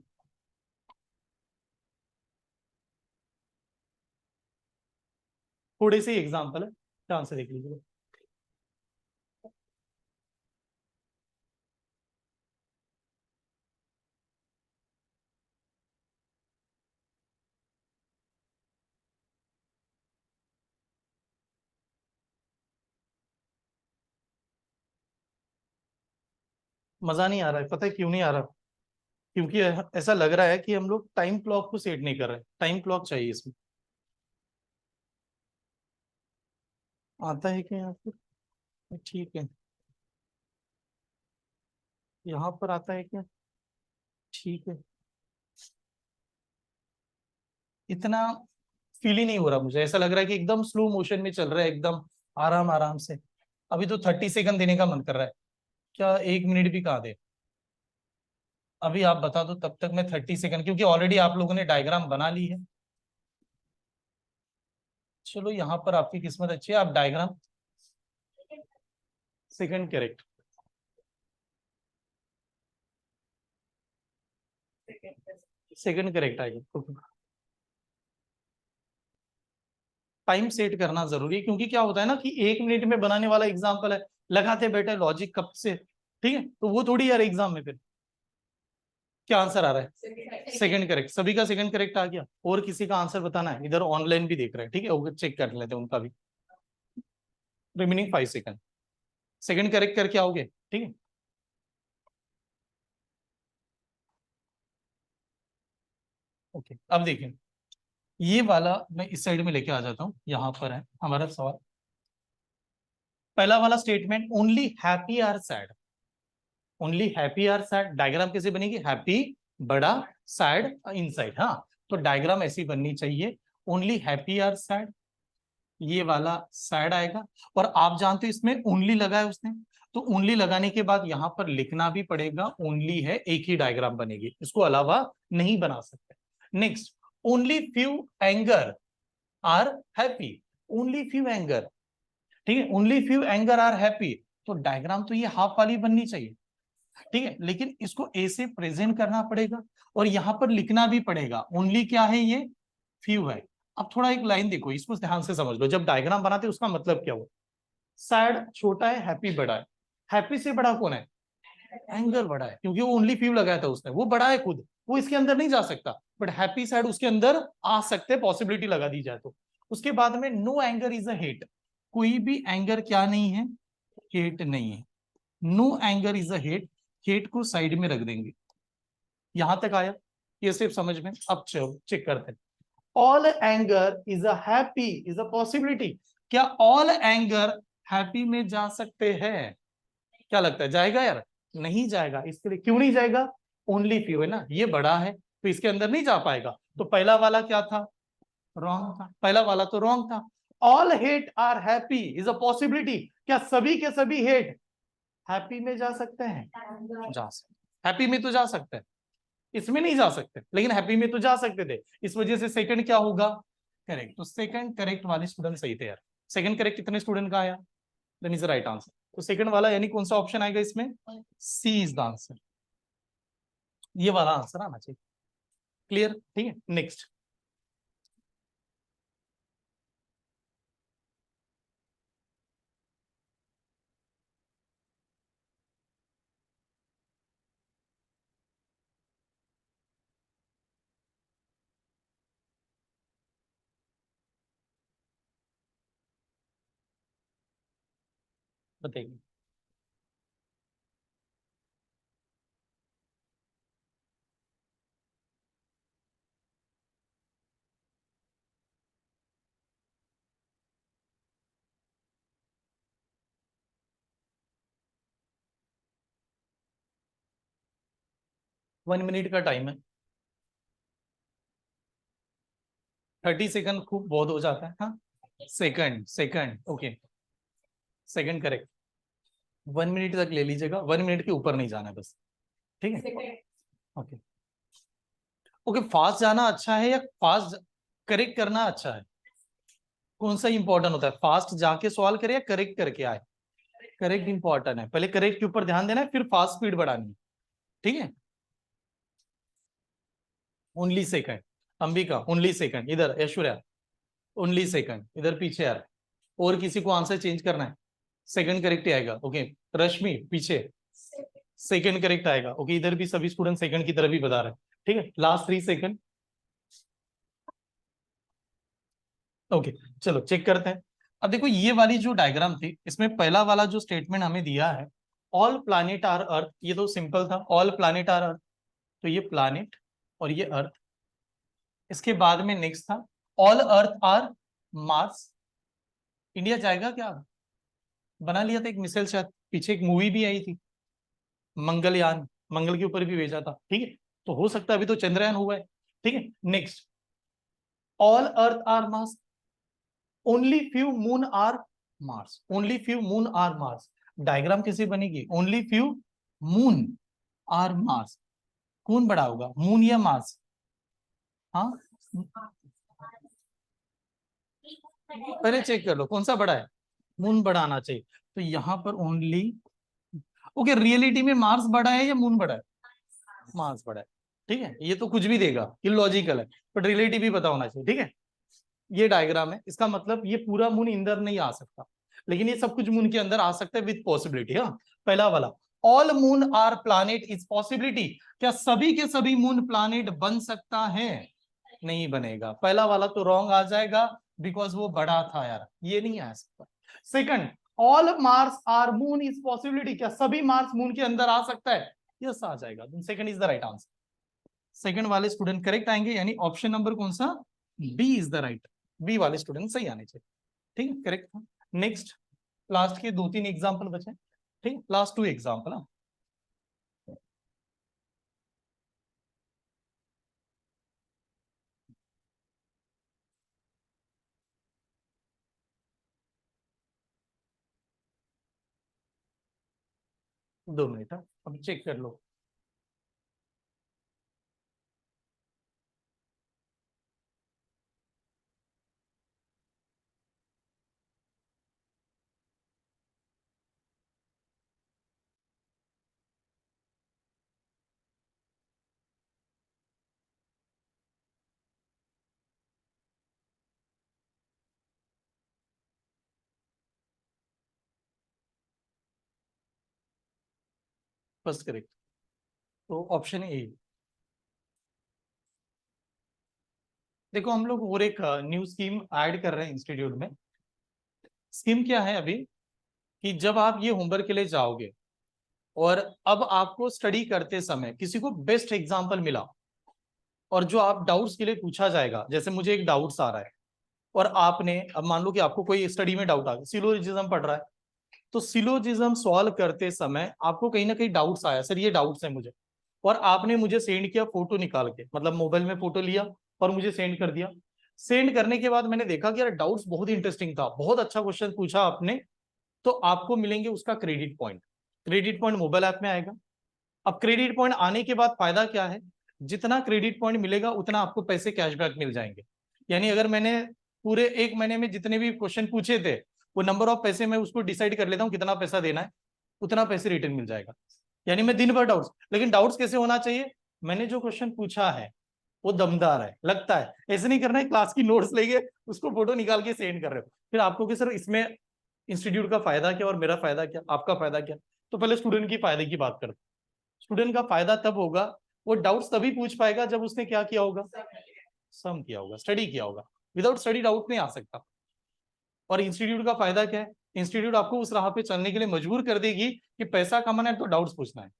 थोड़े से एग्जाम्पल है, ध्यान से देख लीजिए। मजा नहीं आ रहा है, पता है क्यों नहीं आ रहा? क्योंकि ऐसा लग रहा है कि हम लोग टाइम क्लॉक को सेट नहीं कर रहे, टाइम क्लॉक चाहिए इसमें। आता है क्या यहाँ पर? ठीक है, यहाँ पर आता है क्या? ठीक है, इतना फील ही नहीं हो रहा, मुझे ऐसा लग रहा है कि एकदम स्लो मोशन में चल रहा है, एकदम आराम आराम से। अभी तो 30 सेकंड देने का मन कर रहा है, क्या 1 मिनट भी कहाँ दे? अभी आप बता दो, तब तक मैं 30 सेकंड, क्योंकि ऑलरेडी आप लोगों ने डायग्राम बना ली है। चलो यहाँ पर आपकी किस्मत अच्छी है, आप diagram, second correct, second correct आएगा। टाइम सेट करना जरूरी है, क्योंकि क्या होता है ना कि 1 मिनट में बनाने वाला एग्जाम्पल है, लगाते बैठे लॉजिक कब से, ठीक है, तो वो थोड़ी यार एग्जाम में फिर क्या आंसर आ रहा है, सेकंड करेक्ट, सभी का सेकंड करेक्ट आ गया, और किसी का आंसर बताना है, इधर ऑनलाइन भी देख रहे हैं, ठीक है, वो चेक कर लेते हैं उनका भी। रिमेनिंग 5 सेकंड, सेकंड करेक्ट करके आओगे, ठीक है। ओके, अब देखिए ये वाला मैं इस साइड में लेके आ जाता हूं, यहां पर है हमारा सवाल। पहला वाला statement, only happy are sad, only happy are sad, diagram कैसे बनेगी, हैप्पी बड़ा सैड इनसाइड, हाँ, तो डायग्राम ऐसी बननी चाहिए, ओनली हैप्पी आर सैड, ये वाला सैड आएगा, और आप जानते हो इसमें ओनली लगा है उसने, तो ओनली लगाने के बाद यहां पर लिखना भी पड़ेगा, ओनली है, एक ही डायग्राम बनेगी, इसको अलावा नहीं बना सकते। Next, only few anger are happy, only few anger, ठीक है, only few anger are happy, तो डायग्राम तो ये हाफ वाली बननी चाहिए, ठीक है, लेकिन इसको ए से प्रेजेंट करना पड़ेगा, और यहां पर लिखना भी पड़ेगा, ओनली क्या है, ये फ्यू है। अब थोड़ा एक लाइन देखो, इसको ध्यान से समझ लो, जब डायग्राम बनाते हैं उसका मतलब क्या हुआ, सैड छोटा है, हैप्पी बड़ा है, हैप्पी से बड़ा कौन है, एंगर बड़ा है, क्योंकि वो ओनली फ्यू लगाया था उसने, वो बड़ा है खुद, वो इसके अंदर नहीं जा सकता, बट हैप्पी साइड उसके अंदर आ सकते, पॉसिबिलिटी लगा दी जाए तो। उसके बाद में no anger is a hate, कोई भी एंगर क्या नहीं है, हेट नहीं है, no anger is a hate, hate को साइड में रख देंगे, यहां तक आया, ये सिर्फ समझ में। अब चलो चेक करते हैं, all anger is a happy is a possibility, क्या ऑल एंगर हैप्पी में जा सकते हैं, क्या लगता है जाएगा यार, नहीं जाएगा, इसके लिए क्यों नहीं जाएगा, ओनली फ्यू है ना, ये बड़ा है तो इसके अंदर नहीं जा पाएगा, तो पहला वाला क्या था, रॉन्ग था, पहला वाला तो रॉन्ग था। All hate are happy is a possibility, क्या सभी के सभी हेट हैप्पी में जा सकते हैं, जा सकते, हैप्पी में तो जा सकते हैं, इसमें नहीं जा सकते, लेकिन हैप्पी में तो जा सकते थे, इस वजह से सेकंड क्या होगा, करेक्ट, तो सेकंड करेक्ट वाले स्टूडेंट सही थे यार, सेकंड करेक्ट कितने स्टूडेंट का आया, then is the right answer, तो सेकंड वाला यानी कौन सा ऑप्शन आएगा इसमें, सी इज द आंसर, ये वाला आंसर आना चाहिए, क्लियर, ठीक है, नेक्स्ट। बताइए, वन मिनट का टाइम है, 30 सेकंड खूब बहुत हो जाता है, हाँ, second second okay, second correct, 1 minute तक ले लीजिएगा, 1 मिनट के ऊपर नहीं जाना है बस, ठीक है, ओके, ओके, फास्ट जाना अच्छा है या फास्ट करेक्ट करना अच्छा है, कौन सा इंपॉर्टेंट होता है, फास्ट जाके सवाल करे या करेक्ट करके आए, करेक्ट इंपॉर्टेंट है, पहले करेक्ट के ऊपर ध्यान देना है, फिर फास्ट स्पीड बढ़ानी है, ठीक है, only second, Ambika only second, इधर ऐश्वर्या ओनली सेकंड, इधर पीछे यार, और किसी को आंसर चेंज करना है, सेकंड करेक्ट ही आएगा, ओके, रश्मि पीछे, सेकंड करेक्ट आएगा, ओके, इधर भी सभी स्टूडेंट सेकंड की तरफ ही बता रहे हैं, ठीक है, लास्ट 3 सेकंड, ओके, चलो चेक करते हैं। अब देखो ये वाली जो डायग्राम थी, इसमें पहला वाला जो स्टेटमेंट हमें दिया है, ऑल प्लानिट आर अर्थ, ये तो सिंपल था, ऑल प्लानिट आर अर्थ, तो ये प्लानिट और ये अर्थ, इसके बाद में नेक्स्ट था all earth are Mars, India जाएगा क्या, बना लिया था एक मिसाइल, शायद पीछे एक मूवी भी आई थी, मंगलयान, मंगल के ऊपर भी भेजा था, ठीक है, तो हो सकता है अभी तो चंद्रयान हुआ है, ठीक है, next, all earth are Mars, only few moon are Mars, only few moon are Mars, diagram कैसे बनेगी, only few moon are Mars, कौन बड़ा होगा, मून या मार्स, हाँ, पहले चेक कर लो कौन सा बड़ा है, मून बड़ा आना चाहिए, तो यहां पर ओनली, ओके, रियलिटी में मार्स बड़ा है या मून बड़ा है, मार्स बड़ा है, ठीक है, ये तो कुछ भी देगा, ये लॉजिकल है, बट रियलिटी भी पता होना चाहिए, ठीक है, ये डायग्राम है, इसका मतलब ये पूरा मून इंदर नहीं आ सकता, लेकिन ये सब कुछ मून के अंदर आ सकता है विद पॉसिबिलिटी। हाँ, पहला वाला all moon are planet is possibility, क्या सभी के सभी मून प्लानेट बन सकता है? नहीं बनेगा। पहला वाला तो रॉन्ग आ जाएगा, बिकॉज वो बड़ा था यार, ये नहीं आ सकता। Second, all Mars are moon is possibility, क्या सभी मार्स मून के अंदर आ सकता है? यस आ जाएगा, second is the right answer. Second वाले स्टूडेंट करेक्ट आएंगे, यानी ऑप्शन नंबर कौन सा? B is the right. बी वाले स्टूडेंट सही आने चाहिए। ठीक है, करेक्ट था। नेक्स्ट, लास्ट के 2-3 एग्जाम्पल बचे। ठीक, लास्ट 2 एग्जाम्पल। 2 मिनट, अब चेक कर लो। फर्स्ट करेक्ट, तो ऑप्शन ए। देखो हम लोग और एक न्यू स्कीम ऐड कर रहे हैं इंस्टीट्यूट में। स्कीम क्या है अभी, कि जब आप ये होमवर्क के लिए जाओगे और अब आपको स्टडी करते समय किसी को बेस्ट एग्जांपल मिला, और जो आप डाउट्स के लिए पूछा जाएगा, जैसे मुझे एक डाउट्स आ रहा है और आपने, अब मान लो कि आपको कोई स्टडी में डाउट आ गया, सिलोजिज्म पढ़ रहा है, तो सिलोजिज्म सॉल्व करते समय आपको कहीं ना कहीं डाउट्स आया, सर ये डाउट्स है मुझे, और आपने मुझे सेंड किया फोटो निकाल के, मतलब मोबाइल में फोटो लिया और मुझे सेंड कर दिया। सेंड करने के बाद मैंने देखा कि यार डाउट्स बहुत इंटरेस्टिंग था, बहुत अच्छा क्वेश्चन पूछा आपने, तो आपको मिलेंगे उसका credit point. Credit point mobile app में आएगा। अब क्रेडिट पॉइंट आने के बाद फायदा क्या है, जितना क्रेडिट पॉइंट मिलेगा उतना आपको पैसे कैशबैक मिल जाएंगे। यानी अगर मैंने पूरे 1 महीने में जितने भी क्वेश्चन पूछे थे, वो नंबर ऑफ पैसे मैं उसको डिसाइड कर लेता हूँ कितना पैसा देना है, उतना पैसे रिटर्न मिल जाएगा। यानी मैं दिन भर डाउट्स, लेकिन डाउट्स कैसे होना चाहिए, मैंने जो क्वेश्चन पूछा है वो दमदार है, लगता है, ऐसे नहीं करना है क्लास की नोट्स लेके उसको फोटो निकाल के सेंड कर रहे हो, फिर आपको कि सर इसमें इंस्टीट्यूट का फायदा क्या और मेरा फायदा क्या, आपका फायदा क्या। तो पहले स्टूडेंट की फायदे की बात करते। स्टूडेंट का फायदा तब होगा, वो डाउट्स तभी पूछ पाएगा जब उसने क्या किया होगा, सम किया होगा, स्टडी किया होगा। विदाउट स्टडी डाउट नहीं आ सकता। और इंस्टीट्यूट का फायदा क्या है, इंस्टीट्यूट आपको उस राह पे चलने के लिए मजबूर कर देगी कि पैसा कमाना है तो डाउट्स पूछना है,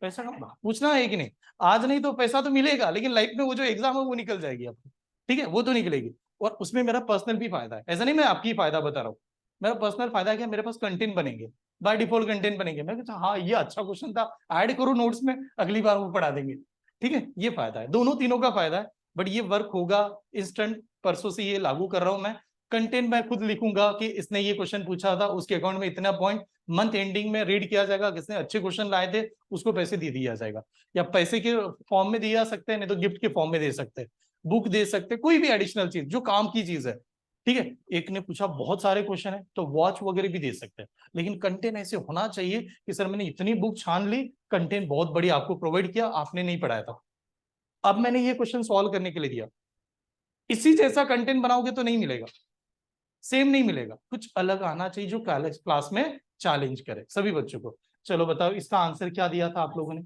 पैसा कमाना पूछना है कि नहीं, आज नहीं तो पैसा तो मिलेगा, लेकिन लाइफ में वो जो एग्जाम है वो निकल जाएगी आपको। ठीक है, वो तो निकलेगी। और उसमें मेरा पर्सनल भी फायदा है, ऐसा नहीं मैं आपकी फायदा बता रहा हूँ। मेरा पर्सनल फायदा क्या, मेरे पास कंटेंट बनेंगे, बाय डिफॉल्ट कंटेंट बनेंगे। मैं कहता हाँ ये अच्छा क्वेश्चन था, ऐड करो नोट्स में, अगली बार वो पढ़ा देंगे। ठीक है, ये फायदा है, दोनों तीनों का फायदा है। बट ये वर्क होगा इंस्टेंट, परसों से ये लागू कर रहा हूं मैं। कंटेंट मैं खुद लिखूंगा कि इसने ये क्वेश्चन पूछा था, उसके अकाउंट में इतना पॉइंट, मंथ एंडिंग में रीड किया जाएगा, किसने अच्छे क्वेश्चन लाए थे उसको पैसे दे दिया जाएगा। या पैसे के फॉर्म में दिया सकते हैं, नहीं तो गिफ्ट के फॉर्म में दे सकते हैं, बुक दे सकते हैं, कोई भी एडिशनल चीज जो काम की चीज है। ठीक है, एक ने पूछा बहुत सारे क्वेश्चन है तो वॉच वगैरह भी दे सकते हैं, लेकिन कंटेंट ऐसे होना चाहिए कि सर मैंने इतनी बुक छान ली, कंटेंट बहुत बढ़िया आपको प्रोवाइड किया, आपने नहीं पढ़ाया था, अब मैंने ये क्वेश्चन सॉल्व करने के लिए दिया। इसी जैसा कंटेंट बनाओगे तो नहीं मिलेगा, सेम नहीं मिलेगा, कुछ अलग आना चाहिए जो क्लास में चैलेंज करे सभी बच्चों को। चलो बताओ इसका आंसर क्या दिया था आप लोगों ने,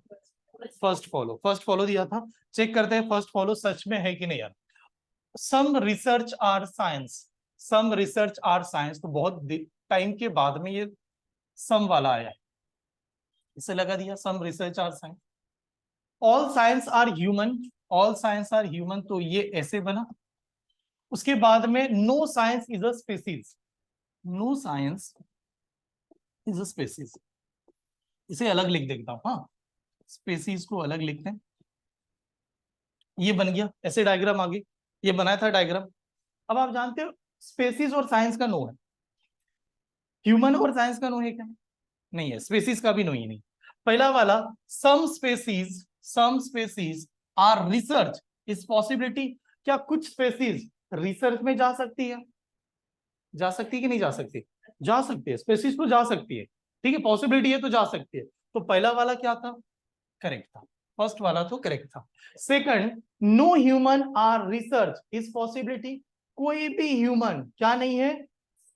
फर्स्ट फॉलो, फर्स्ट फॉलो दिया था। चेक करते हैं फर्स्ट फॉलो सच में है कि नहीं यार। Some research are science, some research are science, तो बहुत टाइम के बाद में ये सम वाला आया, इसे लगा दिया some research are science. All science are human, all science are human, तो ये ऐसे बना। उसके बाद में no science is a species, no science is a species, इसे अलग लिख देता हूं। हाँ, स्पीसीज को अलग लिखते हैं। ये बन गया, ऐसे डायग्राम आ गई, ये बनाया था डायग्राम। अब आप जानते हो स्पेसीज और साइंस का नो है, ह्यूमन और साइंस का नो है क्या, नहीं है, स्पेसीज का भी नो ही नहीं। पहला वाला some species are research is possibility, क्या कुछ स्पेसीज रिसर्च में जा सकती है, जा सकती है कि नहीं जा सकती, जा सकती है, स्पेसीज तो जा सकती है। ठीक है, पॉसिबिलिटी है तो जा सकती है। तो पहला वाला क्या था, करेक्ट था, फर्स्ट वाला तो करेक्ट था। Second, no human are research is possibility, कोई भी ह्यूमन क्या नहीं है,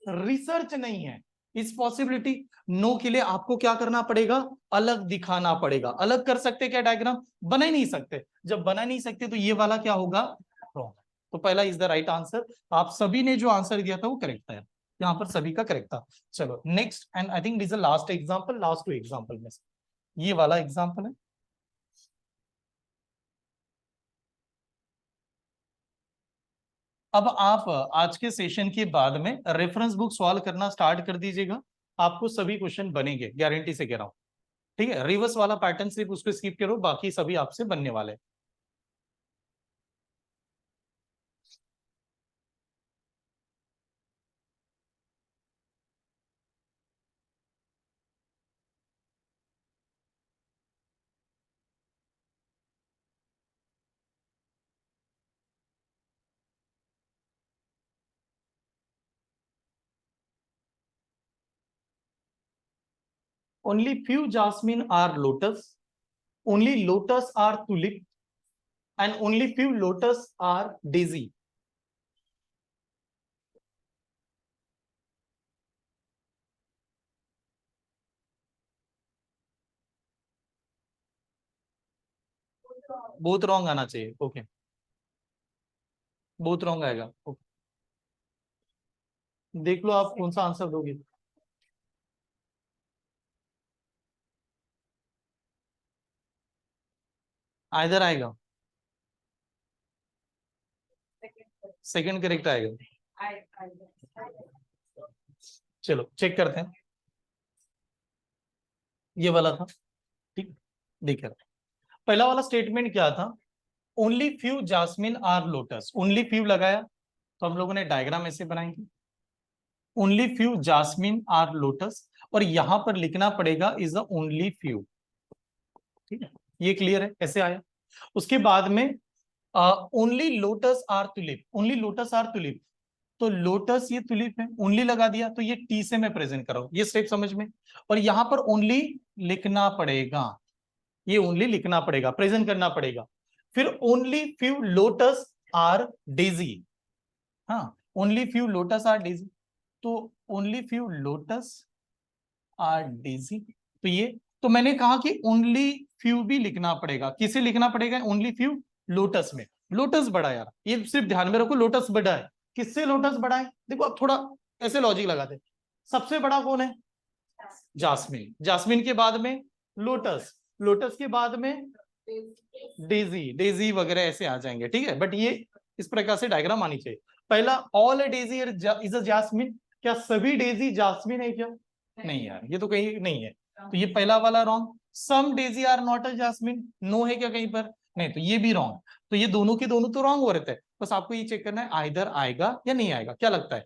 रिसर्च नहीं है। इस पॉसिबिलिटी नो के लिए आपको क्या करना पड़ेगा, अलग दिखाना पड़ेगा। अलग कर सकते क्या डायग्राम, बना ही नहीं सकते। जब बना नहीं सकते तो ये वाला क्या होगा, रॉन्ग। तो पहला इज द राइट आंसर। आप सभी ने जो आंसर दिया था वो करेक्ट है, यहाँ पर सभी का करेक्ट था। चलो next, and I think this is last example, last two example में से ये वाला एग्जांपल है। अब आप आज के सेशन के बाद में रेफरेंस बुक सॉल्व करना स्टार्ट कर दीजिएगा, आपको सभी क्वेश्चन बनेंगे, गारंटी से कह रहा हूं। ठीक है, रिवर्स वाला पैटर्न सिर्फ उसको स्किप करो, बाकी सभी आपसे बनने वाले हैं। Only few jasmine are lotus, only lotus are tulip, and only few lotus are daisy. बहुत रॉन्ग आना चाहिए, ओके। बहुत रॉन्ग आएगा, ओके। देख लो आप कौन सा आंसर दोगे। आइदर आएगा, सेकंड करेक्ट आएगा। चलो चेक करते हैं, ये वाला था। ठीक, देखिए पहला वाला स्टेटमेंट क्या था, only few jasmine are lotus. Only few लगाया तो हम लोगों ने डायग्राम ऐसे बनाएंगे, only few jasmine are lotus, और यहां पर लिखना पड़ेगा इज द ओनली फ्यू। ठीक है, ये क्लियर है, ऐसे आया। उसके बाद में only lotus are tulip, only lotus are tulip, तो लोटस ये टुलिप है, ओनली लगा दिया तो ये टी से मैं प्रेजेंट कर रहा हूं, ये स्टेप समझ में। और यहां पर ओनली लिखना पड़ेगा, ये ओनली लिखना पड़ेगा, प्रेजेंट करना पड़ेगा। फिर only few lotus are daisy, हाँ, only few lotus are daisy, तो only few lotus are daisy, तो ये, तो मैंने कहा कि ओनली फ्यू भी लिखना पड़ेगा, किसे लिखना पड़ेगा, ओनली फ्यू लोटस में। लोटस बड़ा यार, ये सिर्फ ध्यान में रखो, लोटस बड़ा है। किससे लोटस बड़ा है, देखो अब थोड़ा ऐसे लॉजिक लगाते, सबसे बड़ा कौन है, जास्मिन, जास्मिन के बाद में लोटस, लोटस के बाद में डेजी, डेजी वगैरह ऐसे आ जाएंगे। ठीक है, बट ये इस प्रकार से डायग्राम आनी चाहिए। पहला all Daisy is a jasmine, क्या सभी डेजी जास्मिन है क्या, नहीं यार, ये तो कहीं नहीं है, तो ये पहला वाला wrong. Some daisy are not a jasmine, no है क्या कहीं पर, नहीं, तो ये भी रॉन्ग। तो ये दोनों के दोनों तो रॉन्ग हो रहे थे, बस आपको ये चेक करना है आइदर आएगा या नहीं आएगा, क्या लगता है,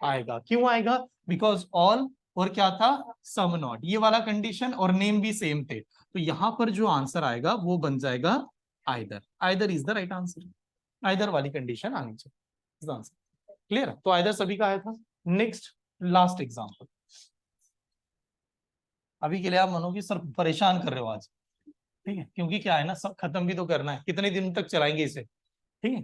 आएगा। क्यों आएगा, बिकॉज ऑल और क्या था, सम नॉट, ये वाला कंडीशन और नेम भी सेम थे, तो यहां पर जो आंसर आएगा वो बन जाएगा either. Either is the right answer, either वाली कंडीशन आनी चाहिए आंसर। क्लियर, तो आइदर सभी का आया था। Next, last example. अभी के लिए आप मानो कि सर परेशान कर रहे हो आज, ठीक है, क्योंकि क्या है ना, सब खत्म भी तो करना है, कितने दिन तक चलाएंगे इसे। ठीक है,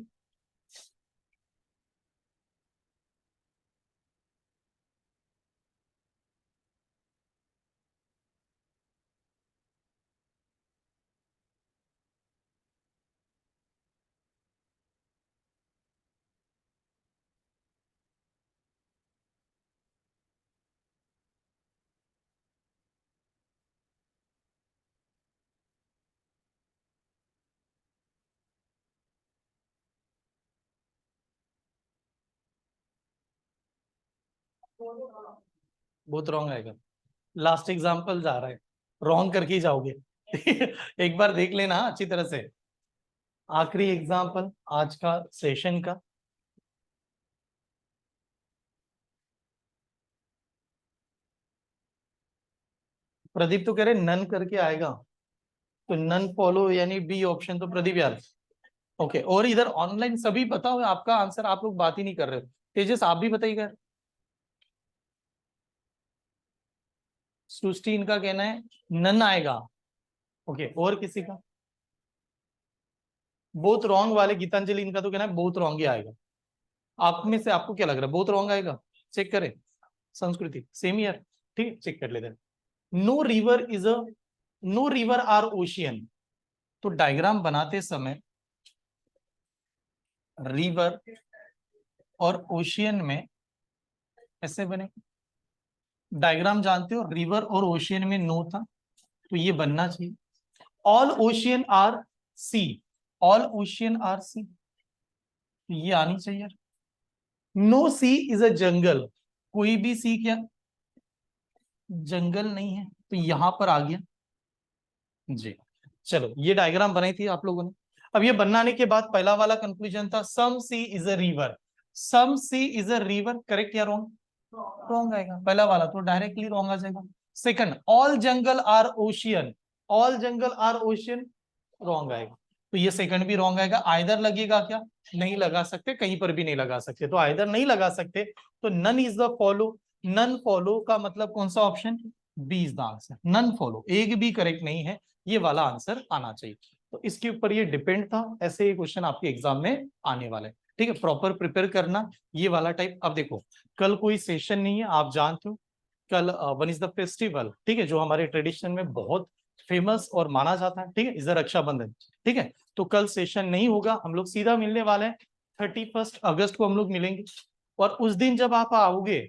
बहुत रॉन्ग आएगा। लास्ट एग्जाम्पल जा रहा है, रॉन्ग करके ही जाओगे। एक बार देख लेना अच्छी तरह से, आखिरी एग्जाम्पल आज का सेशन का। प्रदीप तो कह रहे नन करके आएगा, तो नन फॉलो यानी बी ऑप्शन, तो प्रदीप यार ओके। और इधर ऑनलाइन सभी बताओ आपका आंसर, आप लोग बात ही नहीं कर रहे हो। तेजस आप भी बताइएगा। सृष्टि इनका कहना है नन आएगा, ओके, और किसी का, बहुत रॉन्ग वाले गीतांजलि इनका तो कहना है बहुत रॉन्ग ही आएगा। आप में से आपको क्या लग रहा है, बहुत रॉन्ग आएगा? चेक करें, संस्कृति सेम ईयर, ठीक है, चेक कर लेते हैं। No river is a, no river are ocean, तो डायग्राम बनाते समय रिवर और ओशियन में ऐसे बने। डायग्राम जानते हो, रिवर और ओशियन में नो था, तो ये बनना चाहिए। All ocean are sea, all ocean are sea, तो ये आनी चाहिए। नो सी इज अ जंगल, कोई भी सी क्या जंगल नहीं है, तो यहां पर आ गया जी। चलो ये डायग्राम बनाई थी आप लोगों ने। अब ये बनाने के बाद पहला वाला कंक्लूजन था some sea is a river, some sea is a river, correct या रॉन्ग? रॉन्ग आएगा पहला वाला, तो डायरेक्टली रॉन्ग आ जाएगा। Second, all jungle are ocean, all jungle are ocean, wrong आएगा, तो ये सेकंड भी रॉन्ग आएगा। आइदर लगेगा क्या, नहीं लगा सकते, कहीं पर भी नहीं लगा सकते, तो आइदर नहीं लगा सकते, तो none is the follow, none follow का मतलब कौन सा option, B is the answer, none follow, एक भी करेक्ट नहीं है, ये वाला आंसर आना चाहिए। तो इसके ऊपर ये डिपेंड था, ऐसे ये क्वेश्चन आपके एग्जाम में आने वाले, ठीक है, प्रॉपर प्रिपेयर करना ये वाला टाइप। अब देखो कल कोई सेशन नहीं है, आप जानते हो, कल वन इज द फेस्टिवल, ठीक है, जो हमारे ट्रेडिशन में बहुत फेमस और माना जाता है, ठीक है, इज द रक्षाबंधन, ठीक है। तो कल सेशन नहीं होगा, हम लोग सीधा मिलने वाले हैं, 31 अगस्त को हम लोग मिलेंगे। और उस दिन जब आप आओगे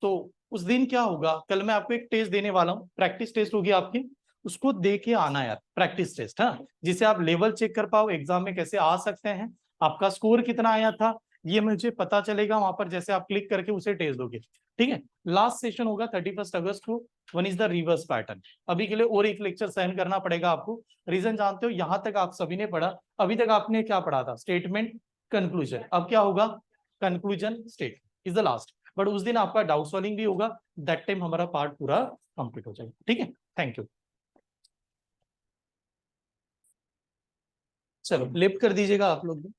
तो उस दिन क्या होगा, कल मैं आपको एक टेस्ट देने वाला हूँ, प्रैक्टिस टेस्ट होगी आपकी, उसको दे के आना यार, प्रैक्टिस टेस्ट, हाँ, जिसे आप लेवल चेक कर पाओ एग्जाम में कैसे आ सकते हैं, आपका स्कोर कितना आया था ये मुझे पता चलेगा वहां पर, जैसे आप क्लिक करके उसे टेस्ट दोगे, ठीक है। लास्ट सेशन होगा 31 अगस्त को, one is the reverse pattern. अभी के लिए और एक लेक्चर साइन करना पड़ेगा आपको, रीजन जानते हो, यहां तक आप सभी ने पढ़ा, अभी तक आपने क्या पढ़ा था, स्टेटमेंट कंक्लूजन, अब क्या होगा, conclusion state is the last, but उस दिन आपका डाउट सॉल्विंग भी होगा, दैट टाइम हमारा पार्ट पूरा कंप्लीट हो जाएगा, ठीक है। Thank you. चलो लिफ्ट कर दीजिएगा आप लोग भी।